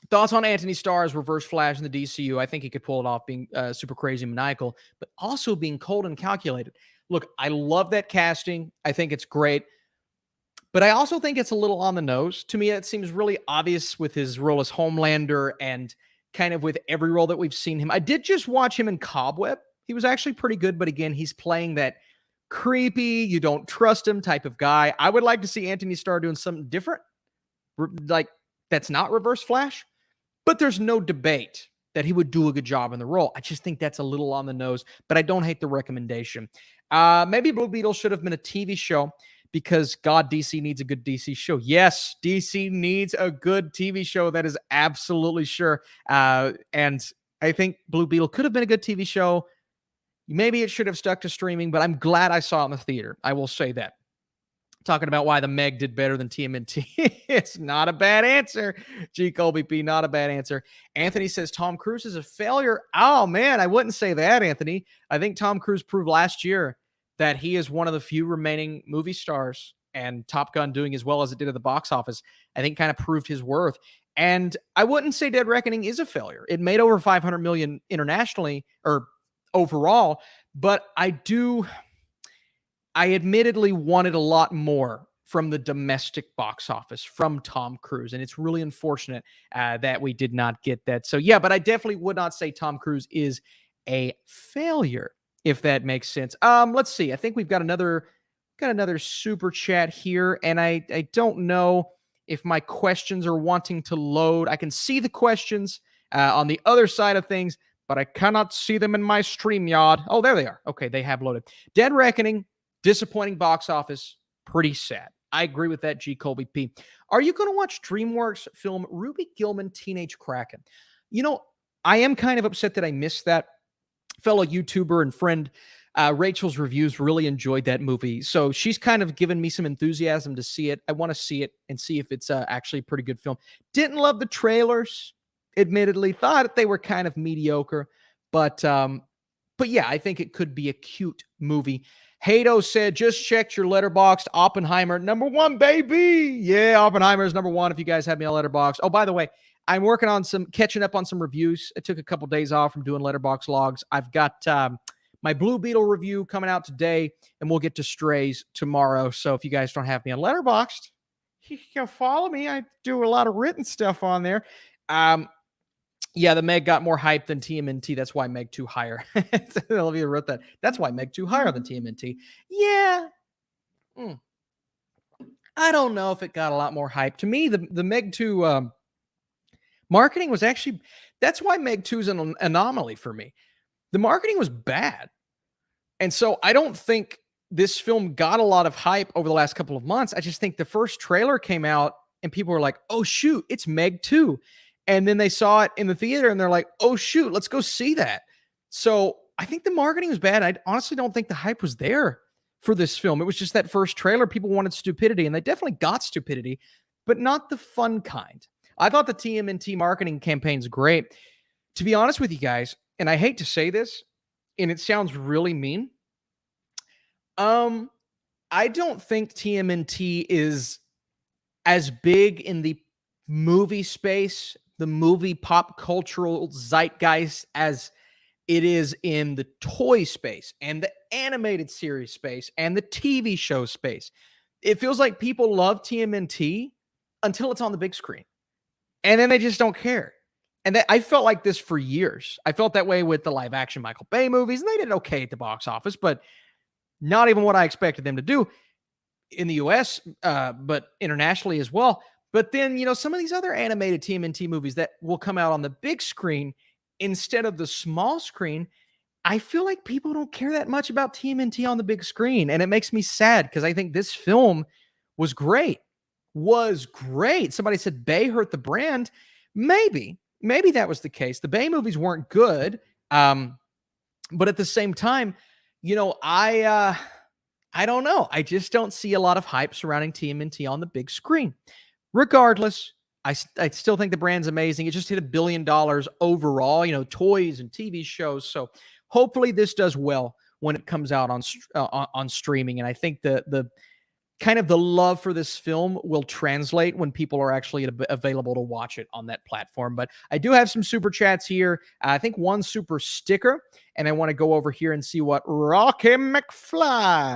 Thoughts on Anthony Starr's Reverse Flash in the DCU? I think he could pull it off, being super crazy and maniacal, but also being cold and calculated. Look, I love that casting. I think it's great. But I also think it's a little on the nose. To me, it seems really obvious with his role as Homelander and kind of with every role that we've seen him. I did just watch him in Cobweb. He was actually pretty good, but again, he's playing that creepy, you don't trust him type of guy. I would like to see Anthony Starr doing something different, like that's not Reverse Flash, but there's no debate that he would do a good job in the role. I just think that's a little on the nose, but I don't hate the recommendation. Maybe Blue Beetle should have been a TV show because, God, DC needs a good DC show. Yes, DC needs a good TV show. That is absolutely sure. And I think Blue Beetle could have been a good TV show. Maybe it should have stuck to streaming, but I'm glad I saw it in the theater. I will say that. Talking about why the Meg did better than TMNT. It's not a bad answer. G. Colby P, not a bad answer. Anthony says Tom Cruise is a failure. Oh, man, I wouldn't say that, Anthony. I think Tom Cruise proved last year that he is one of the few remaining movie stars, and Top Gun doing as well as it did at the box office, I think kind of proved his worth. And I wouldn't say Dead Reckoning is a failure. It made over 500 million internationally or overall, but I admittedly wanted a lot more from the domestic box office from Tom Cruise, and it's really unfortunate that we did not get that. So yeah, but I definitely would not say Tom Cruise is a failure, if that makes sense. Let's see. I think we've got another super chat here, and I don't know if my questions are wanting to load. I can see the questions on the other side of things, but I cannot see them in my StreamYard. Oh, there they are. Okay, they have loaded. Dead Reckoning, disappointing box office, pretty sad. I agree with that, G. Colby P. Are you going to watch DreamWorks film Ruby Gillman Teenage Kraken? I am kind of upset that I missed that. Fellow YouTuber and friend Rachel's reviews really enjoyed that movie, so she's kind of given me some enthusiasm to see it. I want to see it and see if it's actually a pretty good film. Didn't love the trailers, admittedly. Thought they were kind of mediocre, but yeah, I think it could be a cute movie. Hato said, just checked your Letterboxd. Oppenheimer, #1, baby. Yeah, Oppenheimer is #1 if you guys have me on Letterboxd. Oh, by the way, I'm working on catching up on some reviews. I took a couple days off from doing Letterboxd logs. I've got my Blue Beetle review coming out today, and we'll get to Strays tomorrow. So if you guys don't have me on Letterboxd, you can follow me. I do a lot of written stuff on there. Yeah, the Meg got more hype than TMNT. That's why Meg 2 higher. Olivia wrote that. That's why Meg 2 higher than TMNT. Yeah. I don't know if it got a lot more hype. To me, the Meg 2 marketing was actually, that's why Meg 2 is an anomaly for me. The marketing was bad. And so I don't think this film got a lot of hype over the last couple of months. I just think the first trailer came out and people were like, oh, shoot, it's Meg 2. And then they saw it in the theater and they're like, oh, shoot, let's go see that. So I think the marketing was bad. I honestly don't think the hype was there for this film. It was just that first trailer. People wanted stupidity, and they definitely got stupidity, but not the fun kind. I thought the TMNT marketing campaign's great. To be honest with you guys, and I hate to say this, and it sounds really mean, I don't think TMNT is as big in the movie space, the movie pop cultural zeitgeist, as it is in the toy space and the animated series space and the TV show space. It feels like people love TMNT until it's on the big screen, and then they just don't care. And I felt like this for years. I felt that way with the live action Michael Bay movies, and they did okay at the box office, but not even what I expected them to do in the US, but internationally as well. But then, some of these other animated TMNT movies that will come out on the big screen instead of the small screen, I feel like people don't care that much about TMNT on the big screen. And it makes me sad because I think this film was great. Was great. Somebody said Bay hurt the brand. Maybe that was the case. The Bay movies weren't good. But at the same time, I don't know. I just don't see a lot of hype surrounding TMNT on the big screen. Regardless, I still think the brand's amazing. It just hit $1 billion overall, toys and TV shows. So hopefully this does well when it comes out on streaming. And I think the kind of the love for this film will translate when people are actually available to watch it on that platform. But I do have some super chats here. I think one super sticker, and I want to go over here and see what Rocky McFly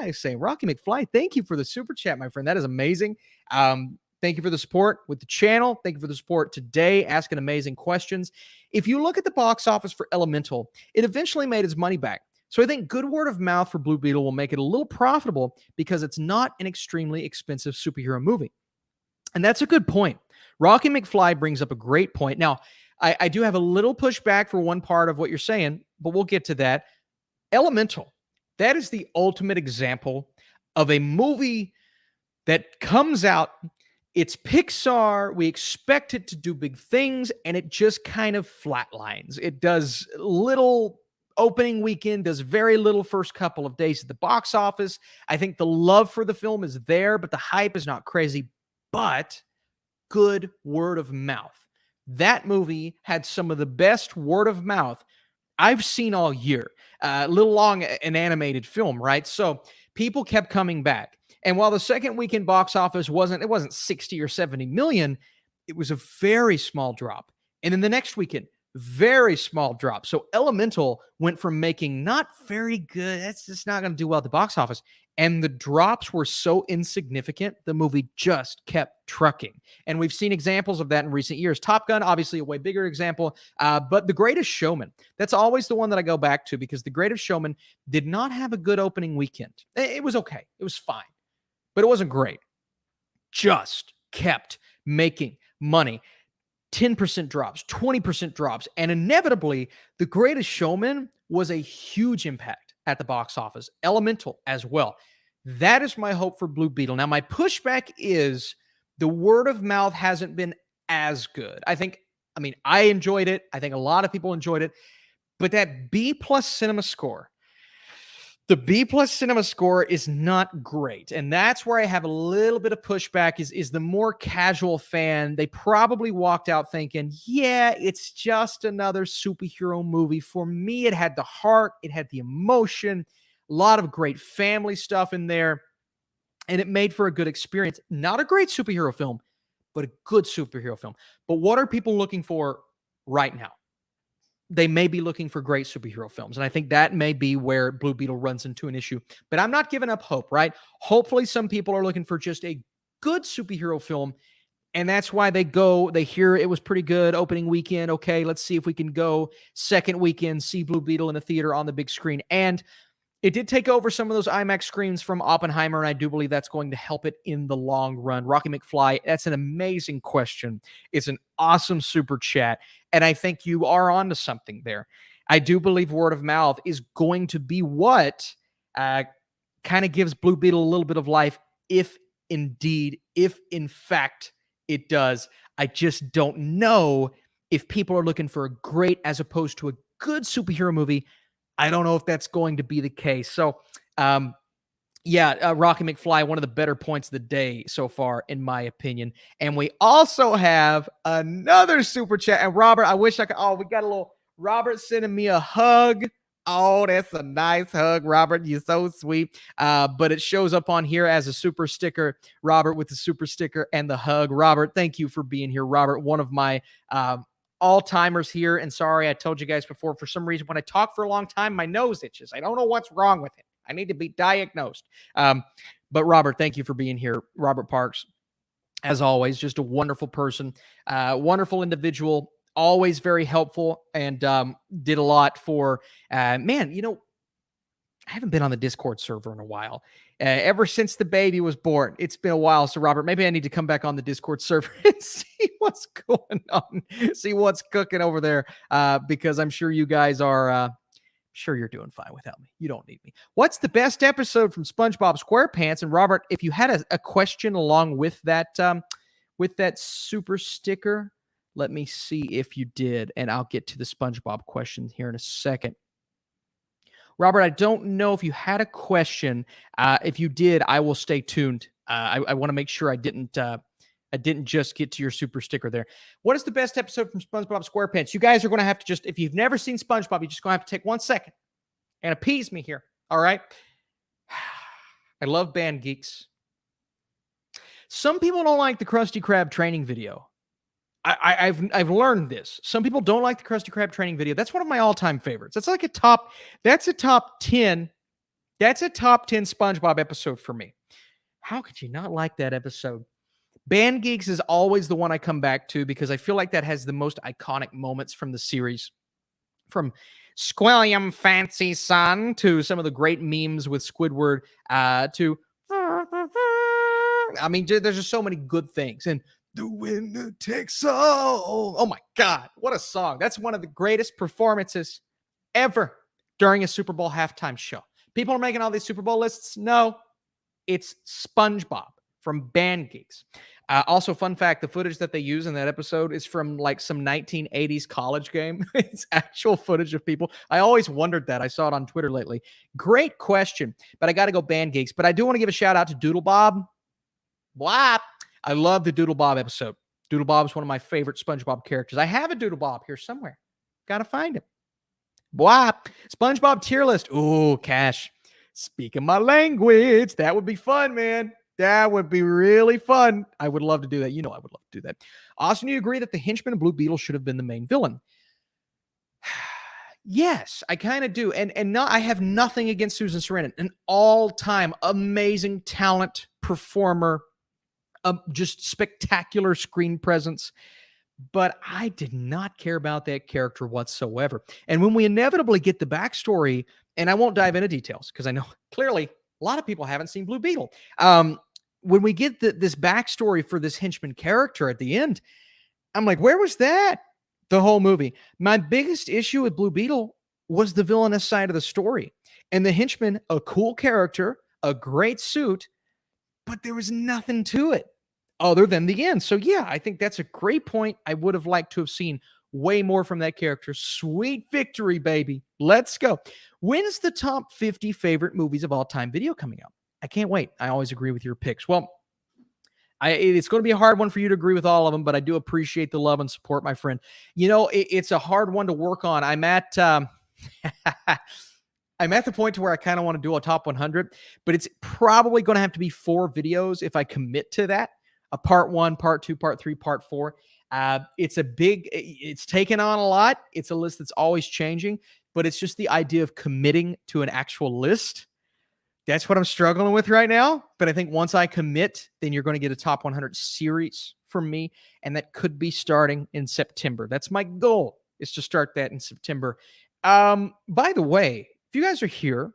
is saying. Rocky McFly, thank you for the super chat, my friend. That is amazing. Thank you for the support with the channel. Thank you for the support today, asking amazing questions. If you look at the box office for Elemental, it eventually made its money back. So I think good word of mouth for Blue Beetle will make it a little profitable because it's not an extremely expensive superhero movie. And that's a good point. Rocky McFly brings up a great point. Now, I do have a little pushback for one part of what you're saying, but we'll get to that. Elemental, that is the ultimate example of a movie that comes out. It's Pixar. We expect it to do big things, and it just kind of flatlines. It does little opening weekend, does very little first couple of days at the box office. I think the love for the film is there, but the hype is not crazy. But good word of mouth. That movie had some of the best word of mouth I've seen all year. A little long, an animated film, right? So people kept coming back. And while the second weekend box office wasn't 60 or 70 million, it was a very small drop. And then the next weekend, very small drop. So Elemental went from making not very good, that's just not going to do well at the box office. And the drops were so insignificant, the movie just kept trucking. And we've seen examples of that in recent years. Top Gun, obviously a way bigger example, but The Greatest Showman, that's always the one that I go back to because The Greatest Showman did not have a good opening weekend. It was okay. It was fine, but it wasn't great. Just kept making money. 10% drops, 20% drops, and inevitably, The Greatest Showman was a huge impact at the box office. Elemental as well. That is my hope for Blue Beetle. Now, my pushback is the word of mouth hasn't been as good. I enjoyed it. I think a lot of people enjoyed it, but that B+ cinema score, the B+ cinema score is not great. And that's where I have a little bit of pushback is the more casual fan. They probably walked out thinking, yeah, it's just another superhero movie. For me, it had the heart, it had the emotion, a lot of great family stuff in there, and it made for a good experience. Not a great superhero film, but a good superhero film. But what are people looking for right now? They may be looking for great superhero films. And I think that may be where Blue Beetle runs into an issue. But I'm not giving up hope, right? Hopefully some people are looking for just a good superhero film. And that's why they hear it was pretty good opening weekend. Okay, let's see if we can go second weekend, see Blue Beetle in a theater on the big screen. And it did take over some of those IMAX screens from Oppenheimer, and I do believe that's going to help it in the long run. Rocky McFly, that's an amazing question. It's an awesome super chat, and I think you are onto something there. I do believe word of mouth is going to be what kind of gives Blue Beetle a little bit of life, if in fact it does. I just don't know if people are looking for a great as opposed to a good superhero movie. I don't know if that's going to be the case. So, Rocky McFly, one of the better points of the day so far, in my opinion. And we also have another super chat. And Robert, I wish I could. Oh, we got a little Robert sending me a hug. Oh, that's a nice hug, Robert. You're so sweet. But it shows up on here as a super sticker. Robert with the super sticker and the hug. Robert, thank you for being here. Robert, one of my all-timers here. And sorry, I told you guys before, for some reason, when I talk for a long time, my nose itches. I don't know what's wrong with it. I need to be diagnosed. But Robert, thank you for being here. Robert Parks, as always, just a wonderful person, wonderful individual, always very helpful, and did a lot for, I haven't been on the Discord server in a while. ever since the baby was born. It's been a while. So, Robert, maybe I need to come back on the Discord server and see what's going on, see what's cooking over there, because I'm sure you guys are sure you're doing fine without me. You don't need me. What's the best episode from SpongeBob SquarePants? And Robert, if you had a question along with that super sticker, let me see if you did, and I'll get to the SpongeBob question here in a second. Robert, I don't know if you had a question. If you did, I will stay tuned. I want to make sure I didn't just get to your super sticker there. What is the best episode from SpongeBob SquarePants? You guys are going to have to just, if you've never seen SpongeBob, you're just going to have to take 1 second and appease me here. All right. I love Band Geeks. Some people don't like the Krusty Krab training video. I've learned this. Some people don't like the Krusty Krab training video. That's one of my all-time favorites. That's a top 10. That's a top 10 SpongeBob episode for me. How could you not like that episode? Band Geeks is always the one I come back to because I feel like that has the most iconic moments from the series. From Squilliam Fancy Son to some of the great memes with Squidward to I mean, there's just so many good things. And the winner takes all. Oh my God, what a song. That's one of the greatest performances ever during a Super Bowl halftime show. People are making all these Super Bowl lists. No, it's SpongeBob from Band Geeks. Also, fun fact, the footage that they use in that episode is from like some 1980s college game. It's actual footage of people. I always wondered that. I saw it on Twitter lately. Great question, but I got to go Band Geeks. But I do want to give a shout out to Doodle Bob. Blah. I love the Doodle Bob episode. Doodle Bob is one of my favorite SpongeBob characters. I have a Doodle Bob here somewhere. Got to find him. Blah. SpongeBob tier list. Ooh, Cash. Speaking my language. That would be fun, man. That would be really fun. I would love to do that. You know I would love to do that. Austin, do you agree that the henchman of Blue Beetle should have been the main villain? Yes, I kind of do. And I have nothing against Susan Sarandon. An all-time amazing talent, performer, just spectacular screen presence. But I did not care about that character whatsoever. And when we inevitably get the backstory, and I won't dive into details because I know clearly a lot of people haven't seen Blue Beetle. When we get this backstory for this henchman character at the end, I'm like, where was that? The whole movie. My biggest issue with Blue Beetle was the villainous side of the story. And the henchman, a cool character, a great suit, but there was nothing to it other than the end. So yeah, I think that's a great point. I would have liked to have seen way more from that character. Sweet victory, baby. Let's go. When's the top 50 favorite movies of all time video coming out? I can't wait. I always agree with your picks. Well, it's going to be a hard one for you to agree with all of them, but I do appreciate the love and support, my friend. You know, it's a hard one to work on. I'm at I'm at the point to where I kind of want to do a top 100, but it's probably going to have to be 4 videos if I commit to that. A part 1, part 2, part 3, part 4. It's taken on a lot. It's a list that's always changing, but it's just the idea of committing to an actual list. That's what I'm struggling with right now. But I think once I commit, then you're going to get a top 100 series from me. And that could be starting in September. That's my goal, is to start that in September. By the way, if you guys are here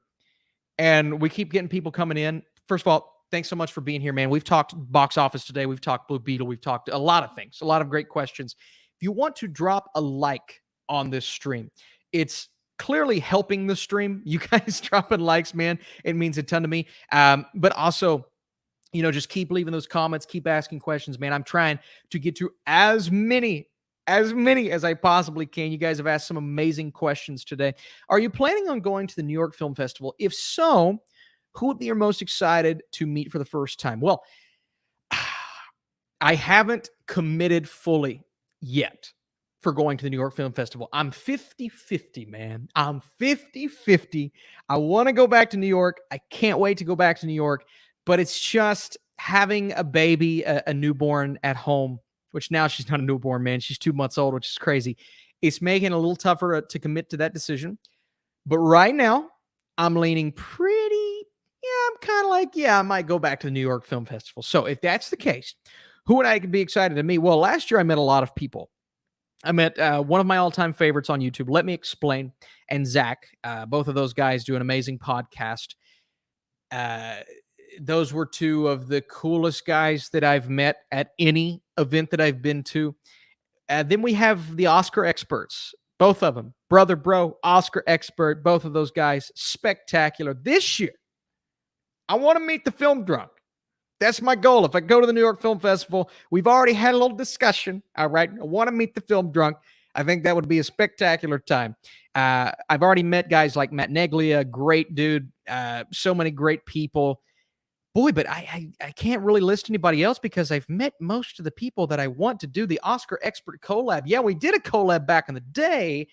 and we keep getting people coming in, first of all, thanks so much for being here, man. We've talked box office today. We've talked Blue Beetle. We've talked a lot of things, a lot of great questions. If you want to drop a like on this stream, it's clearly helping the stream. You guys dropping likes, man. It means a ton to me. But also, you know, just keep leaving those comments, keep asking questions, man. I'm trying to get to as many as I possibly can. You guys have asked some amazing questions today. Are you planning on going to the New York Film Festival? If so, who would be your most excited to meet for the first time? Well, I haven't committed fully yet for going to the New York Film Festival. I'm 50-50, man. I'm 50-50. I want to go back to New York. I can't wait to go back to New York, but it's just having a baby, a newborn at home, which now she's not a newborn, man. She's 2 months old, which is crazy. It's making it a little tougher to commit to that decision. But right now, I'm leaning I'm kind of like, I might go back to the New York Film Festival. So if that's the case, who would I be excited to meet? Well, last year I met a lot of people. I met one of my all-time favorites on YouTube, Let Me Explain, and Zach. Both of those guys do an amazing podcast. those were two of the coolest guys that I've met at any event that I've been to. Then we have the Oscar experts, both of them, brother, bro, Oscar expert, both of those guys, spectacular. This year, I want to meet the film drunk. That's my goal. If I go to the New York Film Festival, we've already had a little discussion. All right. I want to meet the film drunk. I think that would be a spectacular time. I've already met guys like Matt Neglia, great dude. So many great people. Boy, but I can't really list anybody else because I've met most of the people that I want to do the Oscar Expert collab. Yeah, we did a collab back in the day,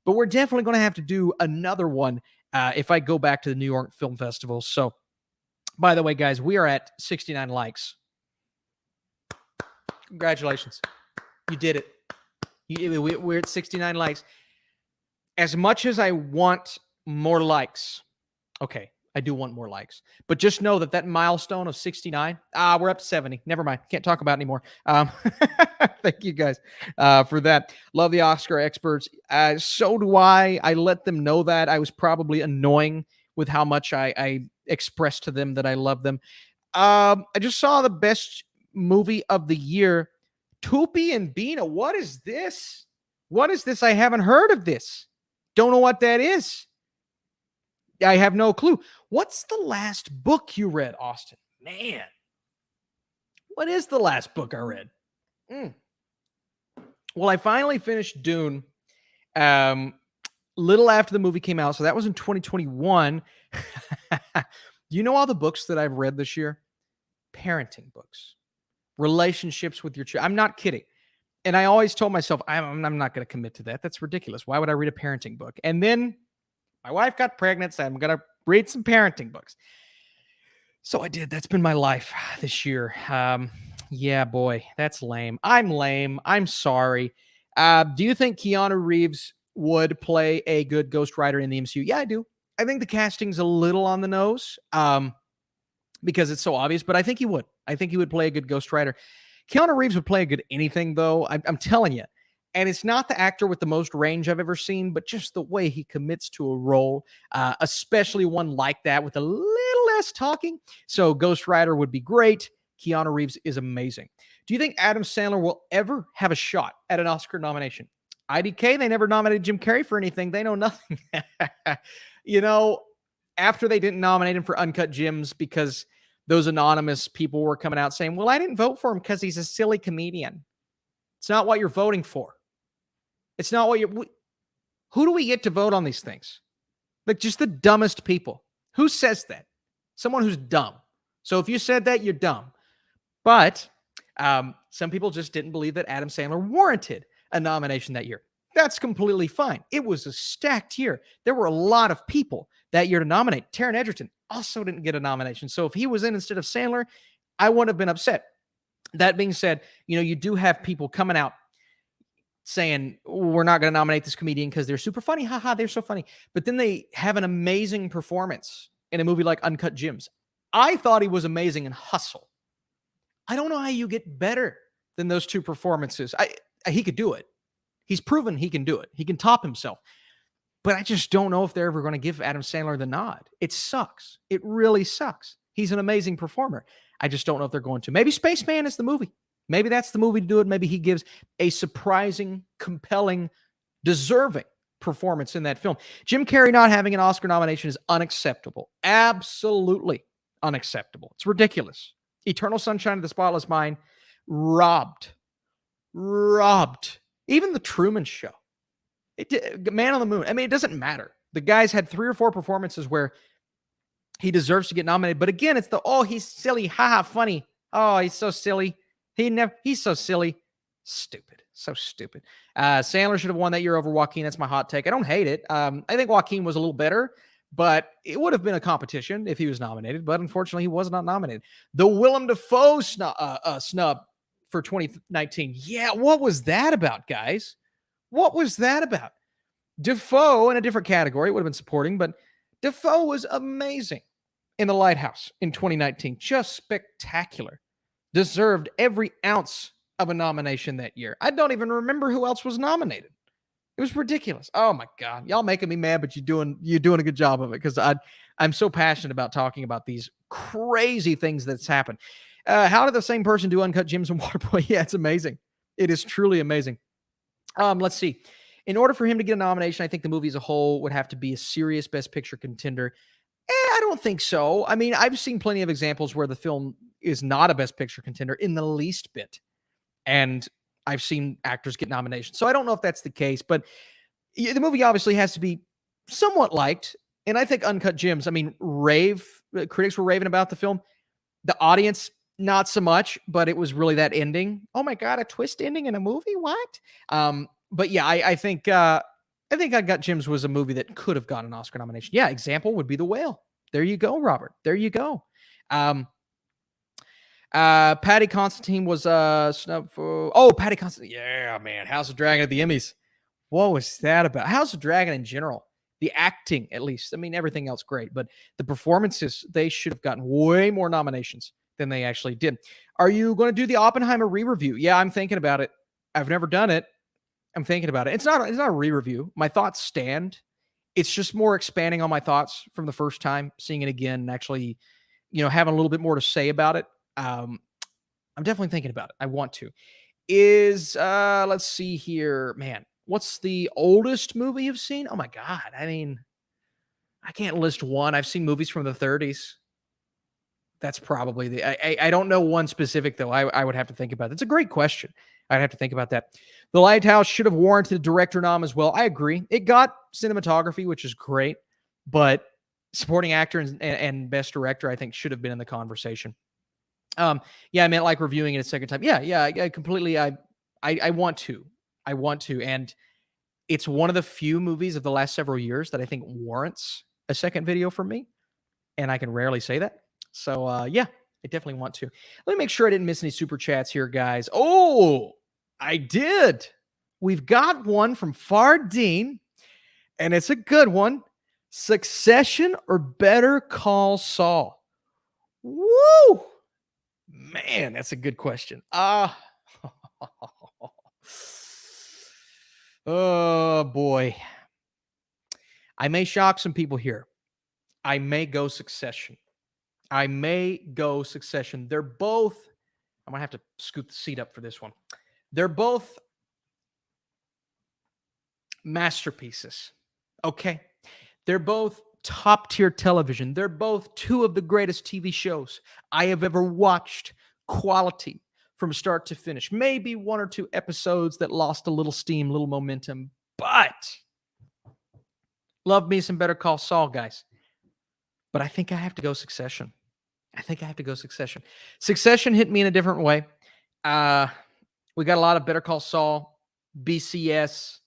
but we're definitely going to have to do another one if I go back to the New York Film Festival. So, by the way, guys, we are at 69 likes. Congratulations. You did it. We're at 69 likes. As much as I want more likes, okay, I do want more likes. But just know that milestone of 69, we're up to 70. Never mind. Can't talk about it anymore. Thank you guys for that. Love the Oscar experts. So do I. I let them know that. I was probably annoying with how much I expressed to them that I love them. I just saw the best movie of the year, Tupi and Bina. What is this? What is this? I haven't heard of this. Don't know what that is. I have no clue. What's the last book you read, Austin? Man, what is the last book I read? Well, I finally finished Dune little after the movie came out. So that was in 2021. Do you know all the books that I've read this year? Parenting books, relationships with your child. I'm not kidding. And I always told myself, I'm not going to commit to that. That's ridiculous. Why would I read a parenting book? And then my wife got pregnant, so I'm going to read some parenting books. So I did. That's been my life this year. Yeah, boy, that's lame. I'm lame. I'm sorry. Do you think Keanu Reeves would play a good Ghost Rider in the MCU? Yeah, I do. I think the casting's a little on the nose because it's so obvious, but I think he would. I think he would play a good Ghost Rider. Keanu Reeves would play a good anything, though. I'm telling you. And it's not the actor with the most range I've ever seen, but just the way he commits to a role, especially one like that with a little less talking. So Ghost Rider would be great. Keanu Reeves is amazing. Do you think Adam Sandler will ever have a shot at an Oscar nomination? IDK, they never nominated Jim Carrey for anything. They know nothing. After they didn't nominate him for Uncut Gems because those anonymous people were coming out saying, well, I didn't vote for him because he's a silly comedian. It's not what you're voting for. It's not what who do we get to vote on these things? Like just the dumbest people. Who says that? Someone who's dumb. So if you said that, you're dumb. But some people just didn't believe that Adam Sandler warranted a nomination that year. That's completely fine. It was a stacked year. There were a lot of people that year to nominate. Taron Egerton also didn't get a nomination. So if he was in instead of Sandler, I wouldn't have been upset. That being said, you do have people coming out saying, we're not going to nominate this comedian because they're super funny. Haha, they're so funny. But then they have an amazing performance in a movie like Uncut Gems. I thought he was amazing in Hustle. I don't know how you get better than those two performances. He could do it. He's proven he can do it. He can top himself. But I just don't know if they're ever going to give Adam Sandler the nod. It sucks. It really sucks. He's an amazing performer. I just don't know if they're going to. Maybe Spaceman is the movie. Maybe that's the movie to do it. Maybe he gives a surprising, compelling, deserving performance in that film. Jim Carrey not having an Oscar nomination is unacceptable. Absolutely unacceptable. It's ridiculous. Eternal Sunshine of the Spotless Mind, robbed. Even The Truman Show. Man on the Moon. I mean, it doesn't matter. The guy's had 3 or 4 performances where he deserves to get nominated. But again, it's he's silly. Haha, funny. Oh, he's so silly. He's so silly. Stupid. So stupid. Sandler should have won that year over Joaquin. That's my hot take. I don't hate it. I think Joaquin was a little better, but it would have been a competition if he was nominated. But unfortunately, he was not nominated. The Willem Dafoe snub for 2019. Yeah, what was that about, guys? What was that about? Dafoe in a different category. It would have been supporting, but Dafoe was amazing in The Lighthouse in 2019. Just spectacular. Deserved every ounce of a nomination that year. I don't even remember who else was nominated. It was ridiculous. Oh my God. Y'all making me mad, but you're doing a good job of it because I'm so passionate about talking about these crazy things that's happened. How did the same person do Uncut Gems and Waterboy? Yeah, it's amazing. It is truly amazing. Let's see. In order for him to get a nomination, I think the movie as a whole would have to be a serious Best Picture contender. I don't think so. I mean, I've seen plenty of examples where the film is not a Best Picture contender in the least bit. And I've seen actors get nominations. So I don't know if that's the case, but the movie obviously has to be somewhat liked. And I think Uncut Gems, I mean, critics were raving about the film. The audience, not so much, but it was really that ending. Oh my God, a twist ending in a movie? What? But yeah, I think Uncut Gems was a movie that could have gotten an Oscar nomination. Yeah, example would be The Whale. There you go, Robert. There you go. Patty Constantine was snubbed for. Oh, Patty Constantine. Yeah, man. House of Dragon at the Emmys. What was that about? House of Dragon in general, the acting at least. I mean, everything else great, but the performances, they should have gotten way more nominations than they actually did. Are you going to do the Oppenheimer re-review? Yeah, I'm thinking about it. I've never done it. I'm thinking about it. It's not a re-review. My thoughts stand. It's just more expanding on my thoughts from the first time, seeing it again, and actually, having a little bit more to say about it. I'm definitely thinking about it. I want to. Let's see here, man. What's the oldest movie you've seen? Oh my God. I mean, I can't list one. I've seen movies from the 30s. That's probably I don't know one specific though. I would have to think about it. It's a great question. I'd have to think about that. The Lighthouse should have warranted a director nom as well. I agree. It got cinematography, which is great, but supporting actor and best director, I think, should have been in the conversation. Yeah, I meant like reviewing it a second time. Yeah, completely. I want to. And it's one of the few movies of the last several years that I think warrants a second video from me. And I can rarely say that. So, yeah, I definitely want to. Let me make sure I didn't miss any super chats here, guys. Oh, I did. We've got one from Fardeen, and it's a good one. Succession or Better Call Saul? Woo! Man, that's a good question. Oh, boy. I may shock some people here. I may go Succession. They're both, I'm going to have to scoot the seat up for this one. They're both masterpieces. Okay. They're both top tier television. They're both two of the greatest TV shows I have ever watched. Quality from start to finish. Maybe one or two episodes that lost a little steam, little momentum, but love me some Better Call Saul, guys. But I think I have to go Succession. Succession hit me in a different way. We got a lot of Better Call Saul, BCS.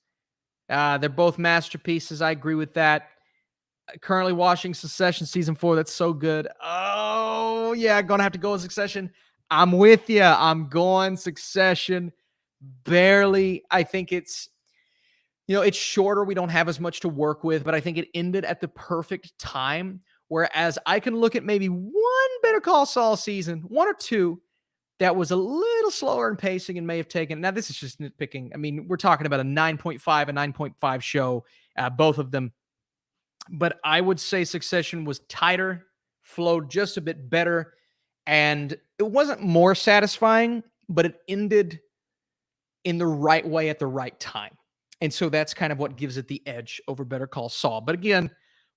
They're both masterpieces. I agree with that. Currently watching Succession season 4. That's so good. Oh, yeah. Gonna have to go with Succession. I'm with you. I'm going Succession. Barely. I think it's shorter. We don't have as much to work with, but I think it ended at the perfect time. Whereas I can look at maybe one Better Call Saul season, one or two, that was a little slower in pacing and may have taken. Now, this is just nitpicking. I mean, we're talking about a 9.5 show, both of them. But I would say Succession was tighter, flowed just a bit better, and it wasn't more satisfying, but it ended in the right way at the right time. And so that's kind of what gives it the edge over Better Call Saul. But again,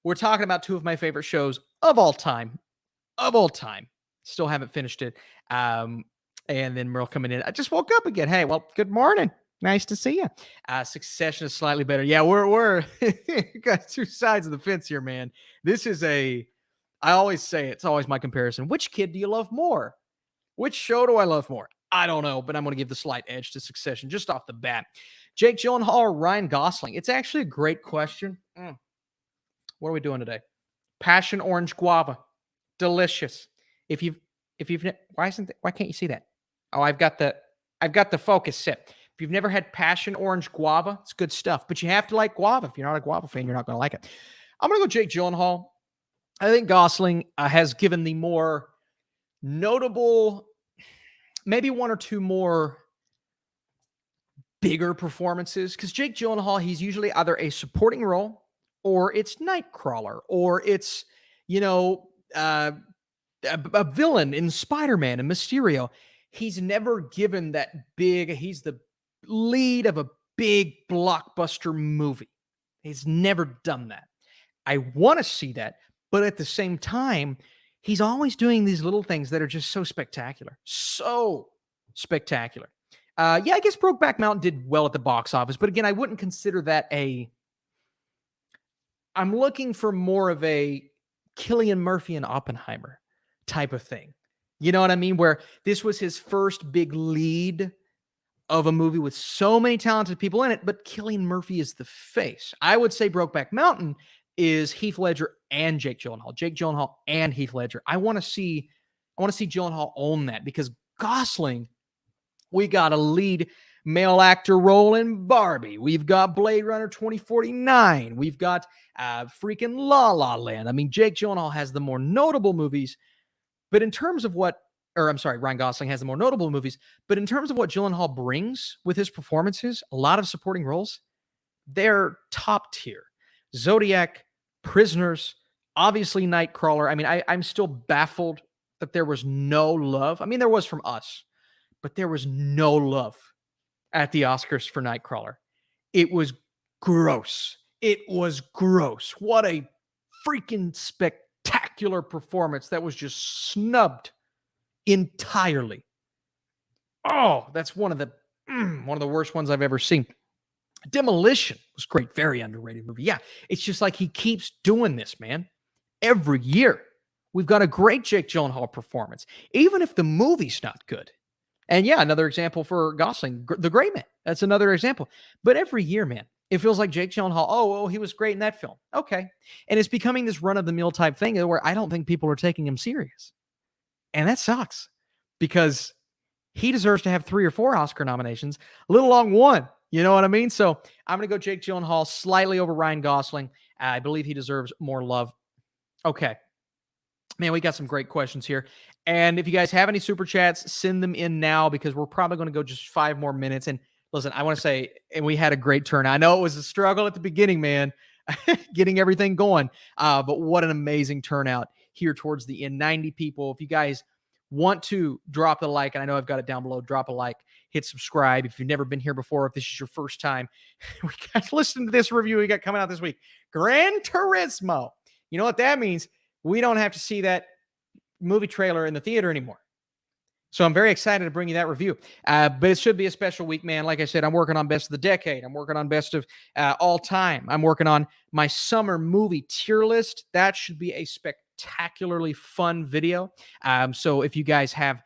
we're talking about two of my favorite shows of all time. Still haven't finished it. And then Merle coming in. I just woke up again. Hey, well, good morning. Nice to see you. Succession is slightly better. Yeah, we're got two sides of the fence here, man. This is I always say it's always my comparison. Which kid do you love more? Which show do I love more? I don't know, but I'm going to give the slight edge to Succession just off the bat. Jake Gyllenhaal or Ryan Gosling? It's actually a great question. What are we doing today? Passion orange guava. Delicious. Why can't you see that? Oh, I've got the focus set. If you've never had passion orange guava, it's good stuff. But you have to like guava. If you're not a guava fan, you're not going to like it. I'm going to go Jake Gyllenhaal. I think Gosling has given the more notable, maybe one or two more bigger performances. Because Jake Gyllenhaal, he's usually either a supporting role, or it's Nightcrawler, or it's, you know, a villain in Spider-Man and Mysterio. He's never given that he's the lead of a big blockbuster movie. He's never done that. I want to see that, but at the same time, he's always doing these little things that are just so spectacular. So spectacular. Yeah, I guess Brokeback Mountain did well at the box office, but again, I wouldn't consider that I'm looking for more of a Cillian Murphy and Oppenheimer type of thing. You know what I mean? Where this was his first big lead of a movie with so many talented people in it, but Cillian Murphy is the face. I would say Brokeback Mountain is Heath Ledger and Jake Gyllenhaal. Jake Gyllenhaal and Heath Ledger. I want to see Gyllenhaal own that, because Gosling, we got a lead male actor role in Barbie. We've got Blade Runner 2049. We've got freaking La La Land. I mean, Jake Gyllenhaal has the more notable movies, but in terms of Ryan Gosling has the more notable movies, but in terms of what Gyllenhaal brings with his performances, a lot of supporting roles, they're top tier. Zodiac, Prisoners, obviously Nightcrawler. I mean, I'm still baffled that there was no love. I mean, there was from us, but there was no love at the Oscars for Nightcrawler. It was gross. It was gross. What a freaking spectacular performance that was just snubbed entirely. Oh, that's one of the worst ones I've ever seen. Demolition was great. Very underrated movie. Yeah, it's just like he keeps doing this, man. Every year, we've got a great Jake Gyllenhaal performance, even if the movie's not good. And yeah, another example for Gosling, The Gray Man. That's another example. But every year, man, it feels like Jake Gyllenhaal, he was great in that film. Okay. And it's becoming this run-of-the-mill type thing where I don't think people are taking him serious. And that sucks, because he deserves to have 3 or 4 Oscar nominations, a little long one. You know what I mean? So I'm going to go Jake Gyllenhaal slightly over Ryan Gosling. I believe he deserves more love. Okay. Man, we got some great questions here. And if you guys have any super chats, send them in now, because we're probably going to go just 5 more minutes. And listen, I want to say, and we had a great turnout. I know it was a struggle at the beginning, man, getting everything going. But what an amazing turnout here towards the end. 90 people. If you guys want to drop the like, and I know I've got it down below, drop a like, hit subscribe. If you've never been here before, if this is your first time, we got listen to this review we got coming out this week. Gran Turismo. You know what that means? We don't have to see that movie trailer in the theater anymore. So I'm very excited to bring you that review. But it should be a special week, man. Like I said, I'm working on best of the decade. I'm working on best of all time. I'm working on my summer movie tier list. That should be a spectacularly fun video. So if you guys have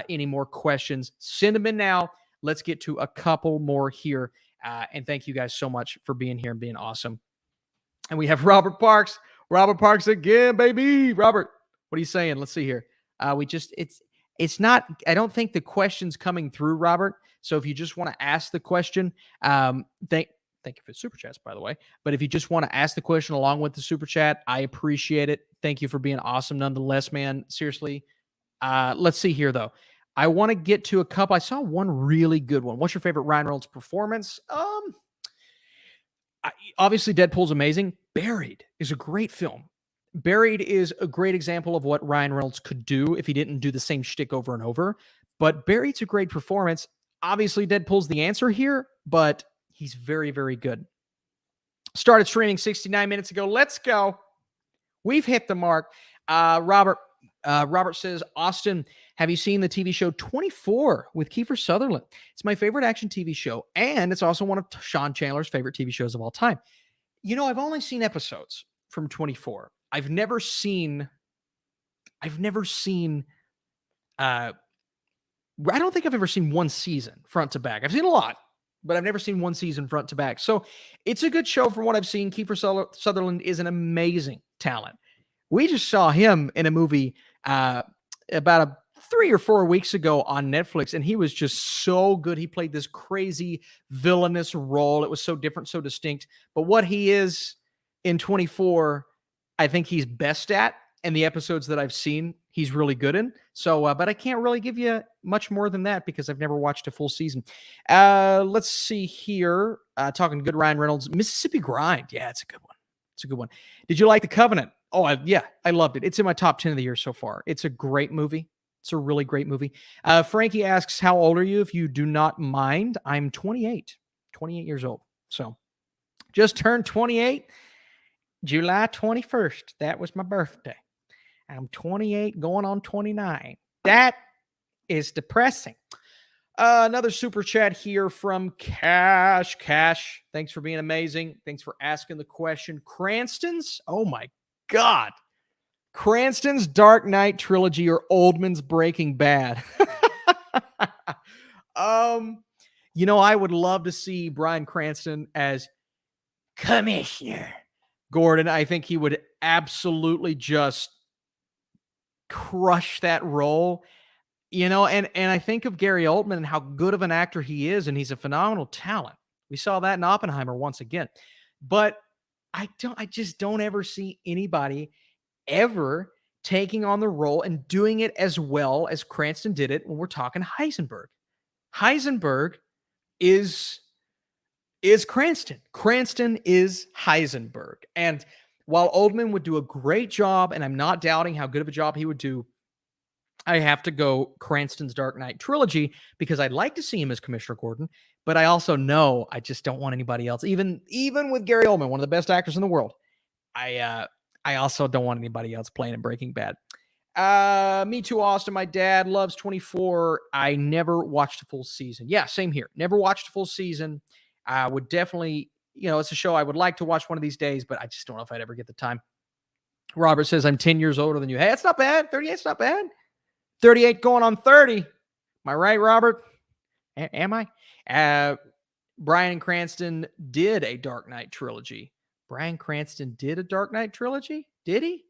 any more questions, send them in now. Let's get to a couple more here. And thank you guys so much for being here and being awesome. And we have Robert Parks. Robert Parks again, baby. Robert, what are you saying? Let's see here. It's not, I don't think the question's coming through, Robert. So if you just want to ask the question, thank you for super chats, by the way. But if you just want to ask the question along with the super chat, I appreciate it. Thank you for being awesome nonetheless, man. Seriously. Let's see here, though. I want to get to a couple. I saw one really good one. What's your favorite Ryan Reynolds performance? Obviously, Deadpool's amazing. Buried is a great film. Buried is a great example of what Ryan Reynolds could do if he didn't do the same shtick over and over. But Buried's a great performance. Obviously, Deadpool's the answer here, but he's very, very good. Started streaming 69 minutes ago. Let's go. We've hit the mark. Robert says, Austin, have you seen the TV show 24 with Kiefer Sutherland? It's my favorite action TV show, and it's also one of Sean Chandler's favorite TV shows of all time. You know, I've only seen episodes from 24. I don't think I've ever seen one season front to back. I've seen a lot, but I've never seen one season front to back. So it's a good show from what I've seen. Kiefer Sutherland is an amazing talent. We just saw him in a movie about 3 or 4 weeks ago on Netflix, and he was just so good. He played this crazy villainous role. It was so different, so distinct. But what he is in 24, I think he's best at. And the episodes that I've seen, he's really good in. So, but I can't really give you much more than that because I've never watched a full season. Let's see here. Talking good Ryan Reynolds, Mississippi Grind. Yeah, it's a good one. It's a good one. Did you like The Covenant? Oh, yeah, I loved it. It's in my top 10 of the year so far. It's a great movie. It's a really great movie. Frankie asks, how old are you? If you do not mind, I'm 28 years old. So just turned 28, July 21st. That was my birthday. I'm 28 going on 29. That is depressing. Another super chat here from Cash. Cash, thanks for being amazing. Thanks for asking the question. Cranston's, oh my God. Cranston's Dark Knight trilogy or Oldman's Breaking Bad? I would love to see Bryan Cranston as Commissioner Gordon. I think he would absolutely just crush that role. And I think of Gary Oldman and how good of an actor he is, and he's a phenomenal talent. We saw that in Oppenheimer once again. But I just don't ever see anybody ever taking on the role and doing it as well as Cranston did it when we're talking Heisenberg. Heisenberg is Cranston. Cranston is Heisenberg. And while Oldman would do a great job, and I'm not doubting how good of a job he would do, I have to go Cranston's Dark Knight trilogy because I'd like to see him as Commissioner Gordon, but I also know I just don't want anybody else. Even with Gary Oldman, one of the best actors in the world, I also don't want anybody else playing in Breaking Bad. Me too, Austin. My dad loves 24. I never watched a full season. Yeah, same here. Never watched a full season. I would definitely, it's a show I would like to watch one of these days, but I just don't know if I'd ever get the time. Robert says, I'm 10 years older than you. Hey, that's not bad. 38's not bad. 38 going on 30. Am I right, Robert? Am I? Bryan Cranston did a Dark Knight trilogy. Bryan Cranston did a Dark Knight trilogy? Did he?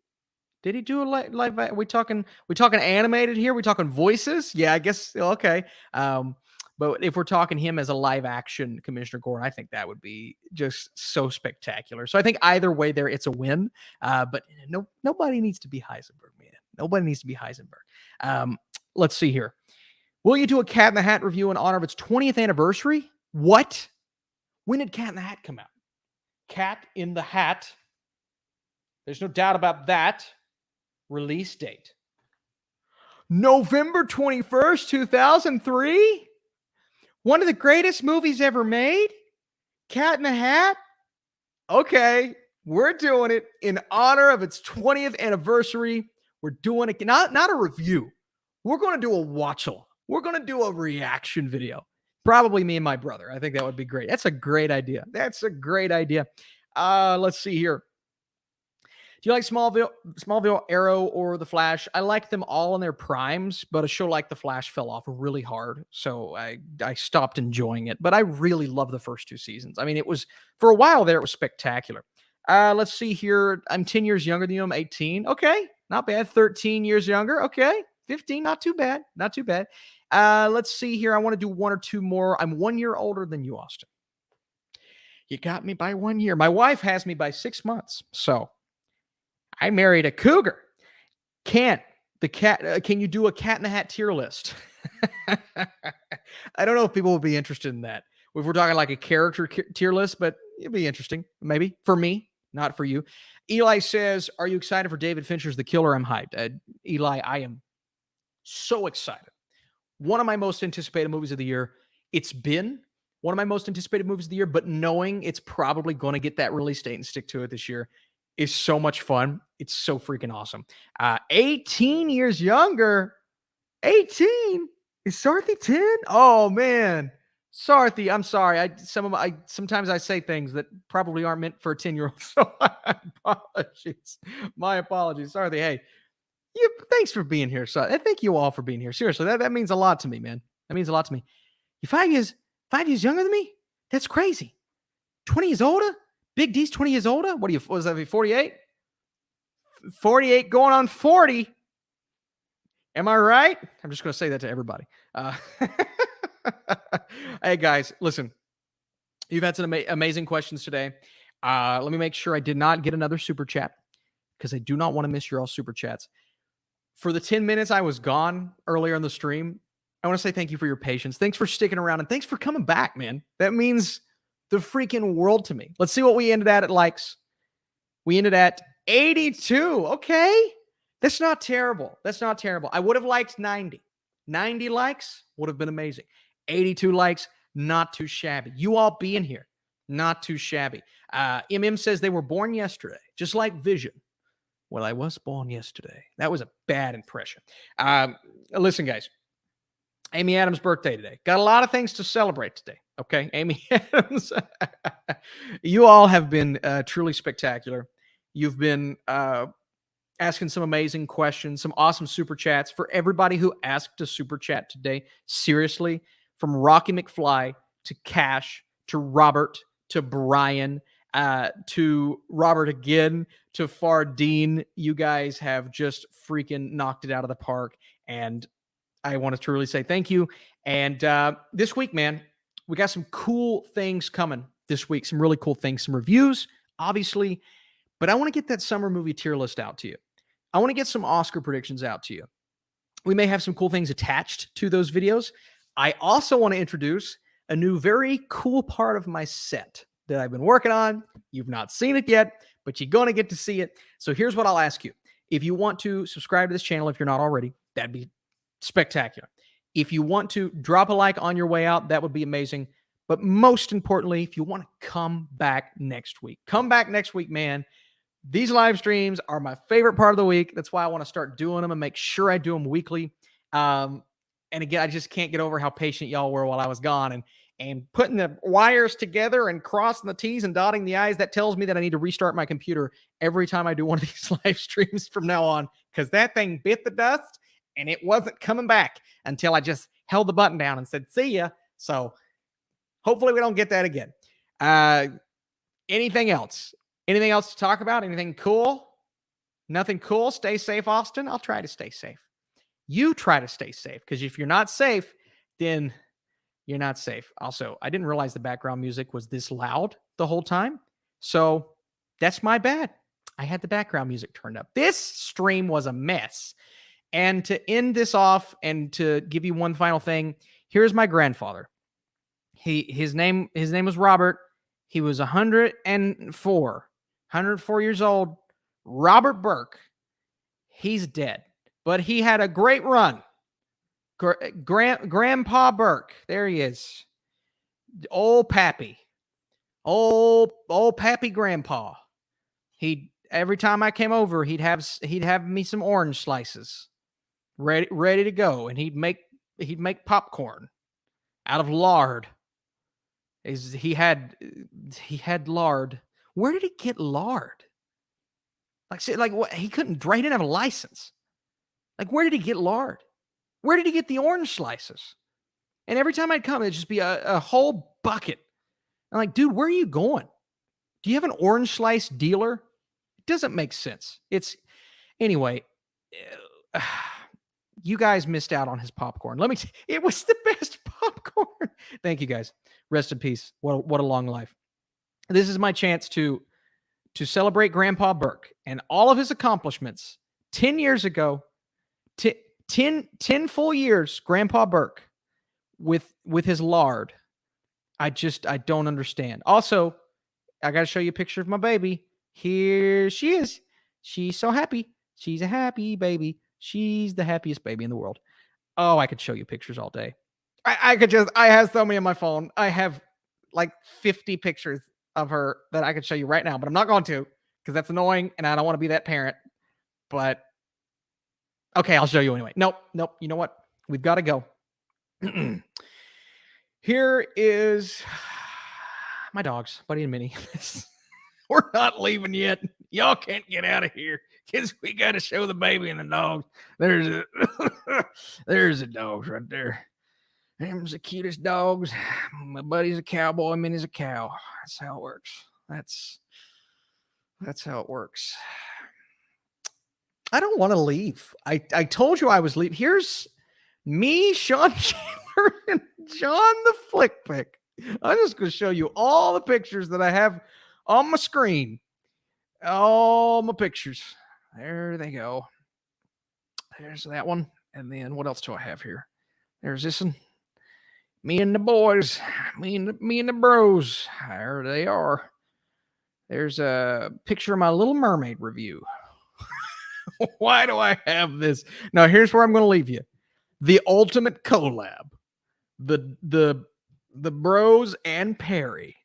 Did he do a live? We talking animated here? We talking voices? Yeah, I guess. Okay. But if we're talking him as a live action Commissioner Gordon, I think that would be just so spectacular. So I think either way there, it's a win. But nobody needs to be Heisenberg, man. Nobody needs to be Heisenberg. Let's see here. Will you do a Cat in the Hat review in honor of its 20th anniversary? What? When did Cat in the Hat come out? Cat in the Hat. There's no doubt about that. Release date. November 21st, 2003? One of the greatest movies ever made? Cat in the Hat? Okay, we're doing it in honor of its 20th anniversary. We're doing it, not a review. We're going to do a watch-along. We're going to do a reaction video. Probably me and my brother. I think that would be great. That's a great idea. Let's see here. Do you like Smallville, Arrow, or The Flash? I like them all in their primes, but a show like The Flash fell off really hard, so I stopped enjoying it. But I really love the first two seasons. I mean, it was, for a while there, it was spectacular. Let's see here. I'm 10 years younger than you. I'm 18. Okay, not bad. 13 years younger. Okay, 15. Not too bad. Let's see here. I want to do one or two more. I'm 1 year older than you, Austin. You got me by 1 year. My wife has me by 6 months, so I married a cougar. Can you do a Cat in the Hat tier list? I don't know if people will be interested in that. If we're talking like a character tier list, but it'd be interesting. Maybe for me, not for you. Eli says, are you excited for David Fincher's The Killer? I'm hyped. Eli, I am so excited. One of my most anticipated movies of the year. It's been one of my most anticipated movies of the year, but knowing it's probably going to get that release date and stick to it this year is so much fun. It's so freaking awesome. 18 years younger. 18? Is Sarthy 10? Oh, man. Sarthy, I'm sorry. Sometimes I say things that probably aren't meant for a 10-year-old, so my apologies. Sarthy, hey, thanks for being here. So thank you all for being here. Seriously, that means a lot to me, man. That means a lot to me. You're 5 years younger than me? That's crazy. 20 years older? Big D's 20 years older? What was that, 48? 48 going on 40. Am I right? I'm just going to say that to everybody. Hey, guys, listen. You've had some amazing questions today. Let me make sure I did not get another super chat because I do not want to miss your all super chats. For the 10 minutes I was gone earlier in the stream, I want to say thank you for your patience. Thanks for sticking around, and thanks for coming back, man. That means the freaking world to me. Let's see what we ended at likes. We ended at 82. Okay. That's not terrible. That's not terrible. I would have liked 90. 90 likes would have been amazing. 82 likes, not too shabby. You all being here, not too shabby. MM says they were born yesterday, just like Vision. Well, I was born yesterday. That was a bad impression. Listen, guys. Amy Adams' birthday today. Got a lot of things to celebrate today. Okay, Amy Adams. You all have been truly spectacular. You've been asking some amazing questions, some awesome super chats. For everybody who asked a super chat today, seriously, from Rocky McFly to Cash to Robert to Brian to Robert again to Fardeen, you guys have just freaking knocked it out of the park. And I want to truly say thank you. And this week, man, we got some cool things coming this week. Some really cool things, some reviews, obviously. But I want to get that summer movie tier list out to you. I want to get some Oscar predictions out to you. We may have some cool things attached to those videos. I also want to introduce a new, very cool part of my set that I've been working on. You've not seen it yet, but you're going to get to see it. So here's what I'll ask you. If you want to subscribe to this channel, if you're not already, that'd be spectacular. If you want to drop a like on your way out, that would be amazing. But most importantly, if you want to come back next week, man. These live streams are my favorite part of the week. That's why I want to start doing them and make sure I do them weekly. And again, I just can't get over how patient y'all were while I was gone and putting the wires together and crossing the T's and dotting the I's. That tells me that I need to restart my computer every time I do one of these live streams from now on, because that thing bit the dust and it wasn't coming back until I just held the button down and said, see ya. So hopefully we don't get that again. Anything else? Anything else to talk about? Anything cool? Nothing cool? Stay safe, Austin. I'll try to stay safe. You try to stay safe, because if you're not safe, then you're not safe. Also, I didn't realize the background music was this loud the whole time. So that's my bad. I had the background music turned up. This stream was a mess. And to end this off and to give you one final thing, here's my grandfather. His name was Robert. He was 104 years old. Robert Burke. He's dead, but he had a great run. Grandpa Burke. There he is. Old Pappy. Old Pappy Grandpa. Every time I came over, he'd have me some orange slices ready to go, and he'd make popcorn out of lard. He had lard. Where did he get lard? Like what? He couldn't. He didn't have a license. Like, where did he get lard? Where did he get the orange slices? And every time I'd come, it'd just be a whole bucket. I'm like, dude, where are you going? Do you have an orange slice dealer? It doesn't make sense. Anyway. You guys missed out on his popcorn. It was the best popcorn. Thank you, guys. Rest in peace. What a long life. This is my chance to celebrate Grandpa Burke and all of his accomplishments. 10 years ago, 10 full years, Grandpa Burke with his lard. I don't understand. Also, I got to show you a picture of my baby. Here she is. She's so happy. She's a happy baby. She's the happiest baby in the world. Oh, I could show you pictures all day. I have so many on my phone. I have like 50 pictures of her that I could show you right now, but I'm not going to, because that's annoying and I don't want to be that parent. But okay, I'll show you anyway. Nope. You know what? We've got to go. Here is my dogs, Buddy and Minnie. We're not leaving yet. Y'all can't get out of here, because we got to show the baby and the dogs. There's the dogs right there. Them's the cutest dogs. My buddy's a cowboy, Minnie's a cow. That's how it works. That's how it works. I don't want to leave. I told you I was leaving. Here's me, Sean Chandler, and John the Flick Pick. I'm just going to show you all the pictures that I have on my screen. All my pictures. There they go. There's that one. And then what else do I have here? There's this one. Me and the boys. Me and the bros. There they are. There's a picture of my Little Mermaid review. Why do I have this? Now, here's where I'm going to leave you. The ultimate collab. The bros and Perry.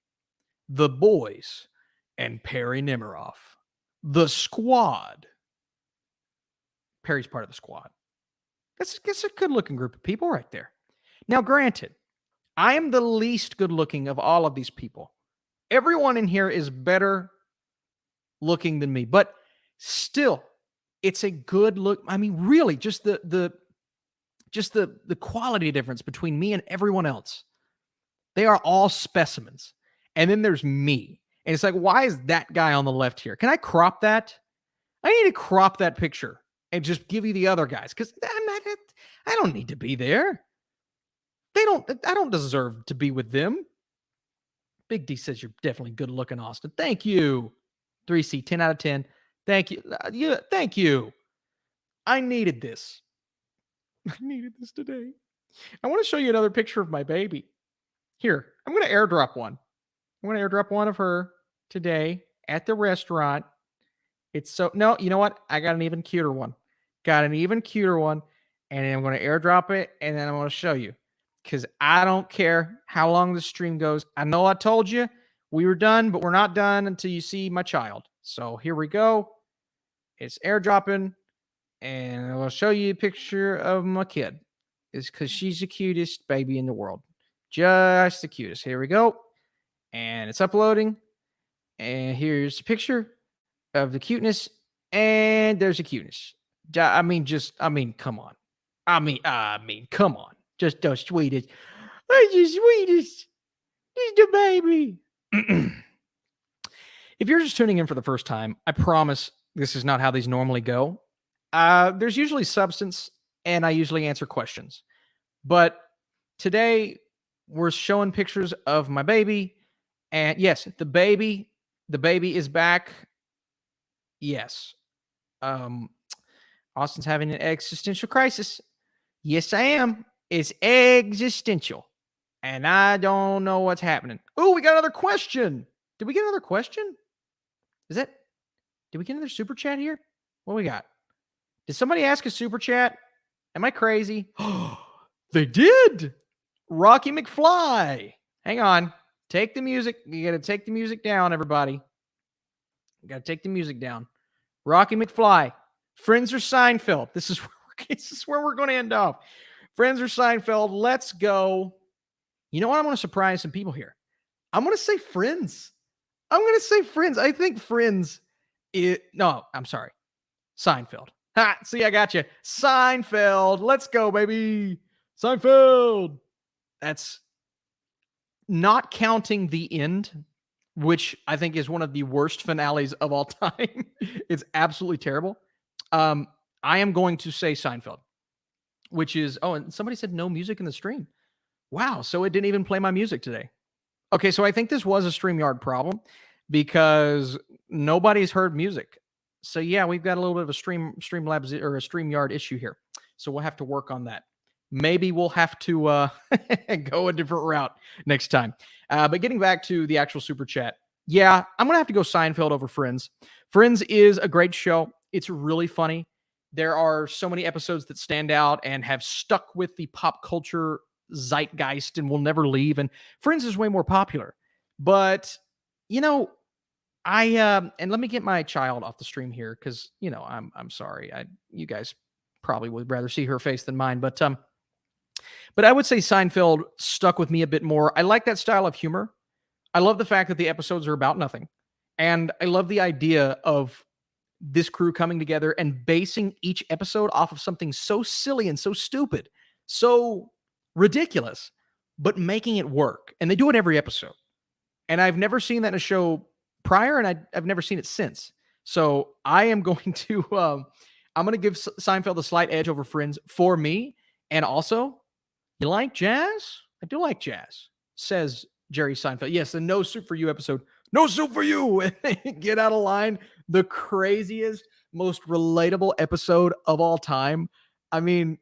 The boys and Perry Nemiroff. The squad. Perry's part of the squad. That's a good-looking group of people right there. Now, granted, I am the least good-looking of all of these people. Everyone in here is better looking than me, but still, it's a good look. I mean, really, just the quality difference between me and everyone else. They are all specimens. And then there's me. And it's like, why is that guy on the left here? Can I crop that? I need to crop that picture and just give you the other guys because I don't need to be there. I don't deserve to be with them. Big D says you're definitely good looking, Austin. Thank you. 3C, 10 out of 10. Thank you. Thank you. I needed this. I needed this today. I want to show you another picture of my baby. Here, I'm going to airdrop one. I'm going to airdrop one of her today at the restaurant. No, you know what? I got an even cuter one. And then I'm going to airdrop it, and then I'm going to show you. Because I don't care how long the stream goes. I know I told you we were done, but we're not done until you see my child. So here we go. It's airdropping, and I'll show you a picture of my kid. It's because she's the cutest baby in the world. Just the cutest. Here we go. And it's uploading. And here's a picture of the cuteness. And there's the cuteness. I mean, come on. I mean, come on. Just the sweetest. It's the sweetest. It's the baby. If you're just tuning in for the first time, I promise this is not how these normally go. There's usually substance, and I usually answer questions. But today, we're showing pictures of my baby. And yes, the baby is back. Yes. Austin's having an existential crisis. Yes, I am. It's existential. And I don't know what's happening. Oh, we got another question. Did we get another question? Did we get another super chat here? What we got? Did somebody ask a super chat? Am I crazy? They did. Rocky McFly. Hang on. Take the music. You got to take the music down, everybody. You got to take the music down. Rocky McFly. Friends or Seinfeld? This is where we're going to end off. Friends or Seinfeld? Let's go. You know what? I'm going to surprise some people here. I'm going to say Friends. I think Friends no, I'm sorry. Seinfeld. Ha, see, I got you. Seinfeld. Let's go, baby. Seinfeld. That's not counting the end, which I think is one of the worst finales of all time. It's absolutely terrible. I am going to say Seinfeld, which is, and somebody said no music in the stream. Wow. So it didn't even play my music today. Okay. So I think this was a StreamYard problem because nobody's heard music. So yeah, we've got a little bit of a Streamlabs or a StreamYard issue here. So we'll have to work on that. Maybe we'll have to go a different route next time. But getting back to the actual super chat. Yeah, I'm going to have to go Seinfeld over Friends. Friends is a great show. It's really funny. There are so many episodes that stand out and have stuck with the pop culture zeitgeist and will never leave. And Friends is way more popular. But, and let me get my child off the stream here because, I'm sorry. You guys probably would rather see her face than mine. But I would say Seinfeld stuck with me a bit more. I like that style of humor. I love the fact that the episodes are about nothing. And I love the idea of this crew coming together and basing each episode off of something so silly and so stupid, so ridiculous, but making it work. And they do it every episode. And I've never seen that in a show prior, and I've never seen it since. So I am going to I'm going to give Seinfeld a slight edge over Friends for me. And also, you like jazz? I do like jazz, says Jerry Seinfeld. Yes, the No Soup for You episode. No soup for you. Get out of line. The craziest, most relatable episode of all time. I mean,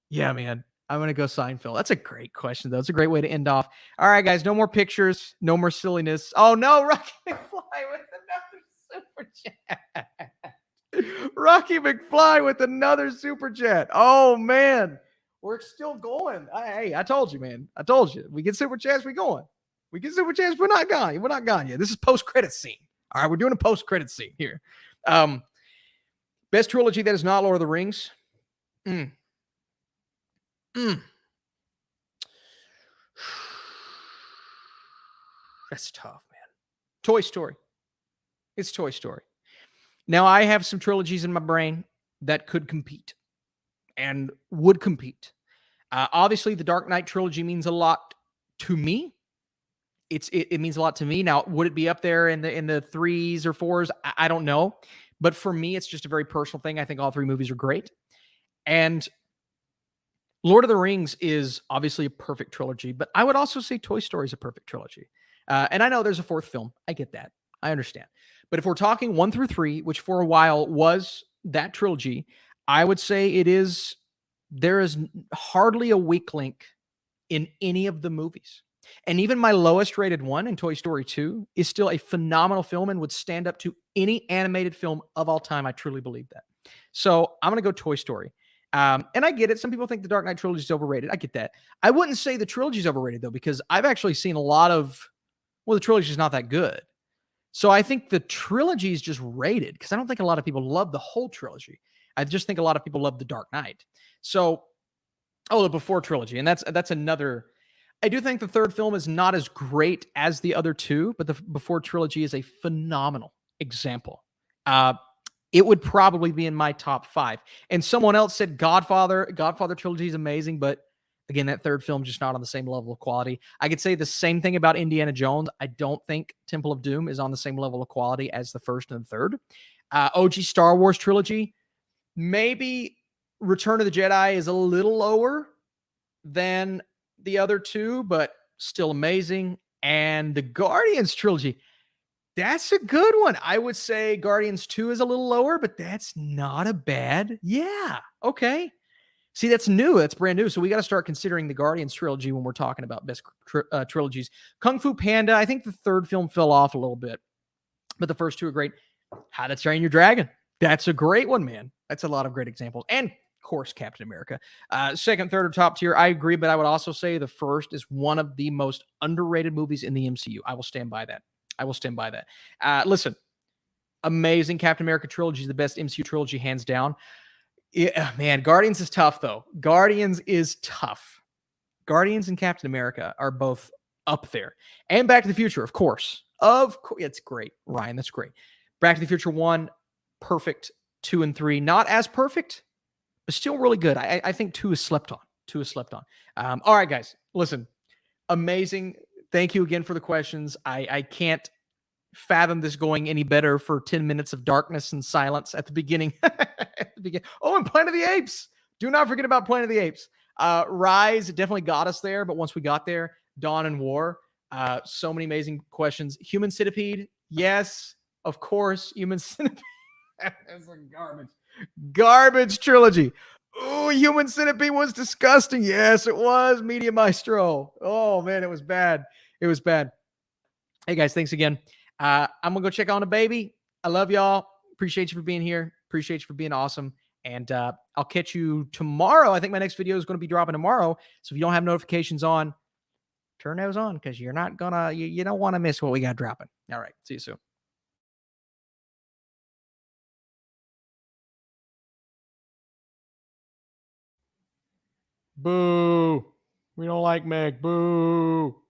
yeah, man. I'm going to go Seinfeld. That's a great question, though. It's a great way to end off. All right, guys. No more pictures. No more silliness. Oh, no. Rocky McFly with the Rocky McFly with another super chat. Oh man, we're still going. Hey, I told you, man. I told you. We get super chats, we going. We get super chats, we're not gone. We're not gone yet. This is post credit scene. All right, we're doing a post credit scene here. Best trilogy that is not Lord of the Rings. Mm. That's tough, man. Toy Story. It's Toy Story. Now, I have some trilogies in my brain that could compete and would compete. Obviously, the Dark Knight trilogy means a lot to me. It means a lot to me. Now, would it be up there in the threes or fours? I don't know. But for me, it's just a very personal thing. I think all three movies are great. And Lord of the Rings is obviously a perfect trilogy, but I would also say Toy Story is a perfect trilogy. And I know there's a fourth film. I get that. I understand. But if we're talking 1 through 3, which for a while was that trilogy, I would say there is hardly a weak link in any of the movies. And even my lowest rated one in Toy Story 2 is still a phenomenal film and would stand up to any animated film of all time. I truly believe that. So I'm going to go Toy Story. And I get it. Some people think the Dark Knight trilogy is overrated. I get that. I wouldn't say the trilogy is overrated, though, because I've actually seen a lot of, well, the trilogy is not that good. So I think the trilogy is just rated because I don't think a lot of people love the whole trilogy. I just think a lot of people love the Dark Knight. So, the before trilogy. And that's another. I do think the third film is not as great as the other two, but the before trilogy is a phenomenal example. It would probably be in my top 5. And someone else said Godfather trilogy is amazing, but again, that third film just not on the same level of quality. I could say the same thing about Indiana Jones. I don't think Temple of Doom is on the same level of quality as the first and third. OG Star Wars trilogy, maybe Return of the Jedi is a little lower than the other two, but still amazing. And the Guardians trilogy, that's a good one. I would say Guardians 2 is a little lower, but that's not a bad. Yeah. Okay. See, that's new. That's brand new. So we got to start considering the Guardians trilogy when we're talking about best trilogies. Kung Fu Panda, I think the third film fell off a little bit, but the first two are great. How to Train Your Dragon. That's a great one, man. That's a lot of great examples. And of course, Captain America. Second, third, or top tier, I agree, but I would also say the first is one of the most underrated movies in the MCU. I will stand by that. Listen, amazing Captain America trilogy is the best MCU trilogy, hands down. Yeah, man, Guardians is tough, though. Guardians is tough. Guardians and Captain America are both up there. And Back to the Future, of course. It's great, Ryan. That's great. Back to the Future 1, perfect. 2 and 3, not as perfect, but still really good. I think 2 is slept on. All right, guys, listen, amazing. Thank you again for the questions. I can't fathom this going any better for 10 minutes of darkness and silence at the beginning. Oh, and Planet of the Apes. Do not forget about Planet of the Apes. Rise definitely got us there, but once we got there, Dawn and War. So many amazing questions. Human Centipede. Yes, of course. Human Centipede. That's a garbage trilogy. Oh, Human Centipede was disgusting. Yes, it was. Media Maestro. Oh, man, it was bad. Hey, guys, thanks again. I'm going to go check on a baby. I love y'all. Appreciate you for being here. Appreciate you for being awesome. And I'll catch you tomorrow. I think my next video is going to be dropping tomorrow. So if you don't have notifications on, turn those on because you're not going to, you don't want to miss what we got dropping. All right. See you soon. Boo. We don't like Meg. Boo.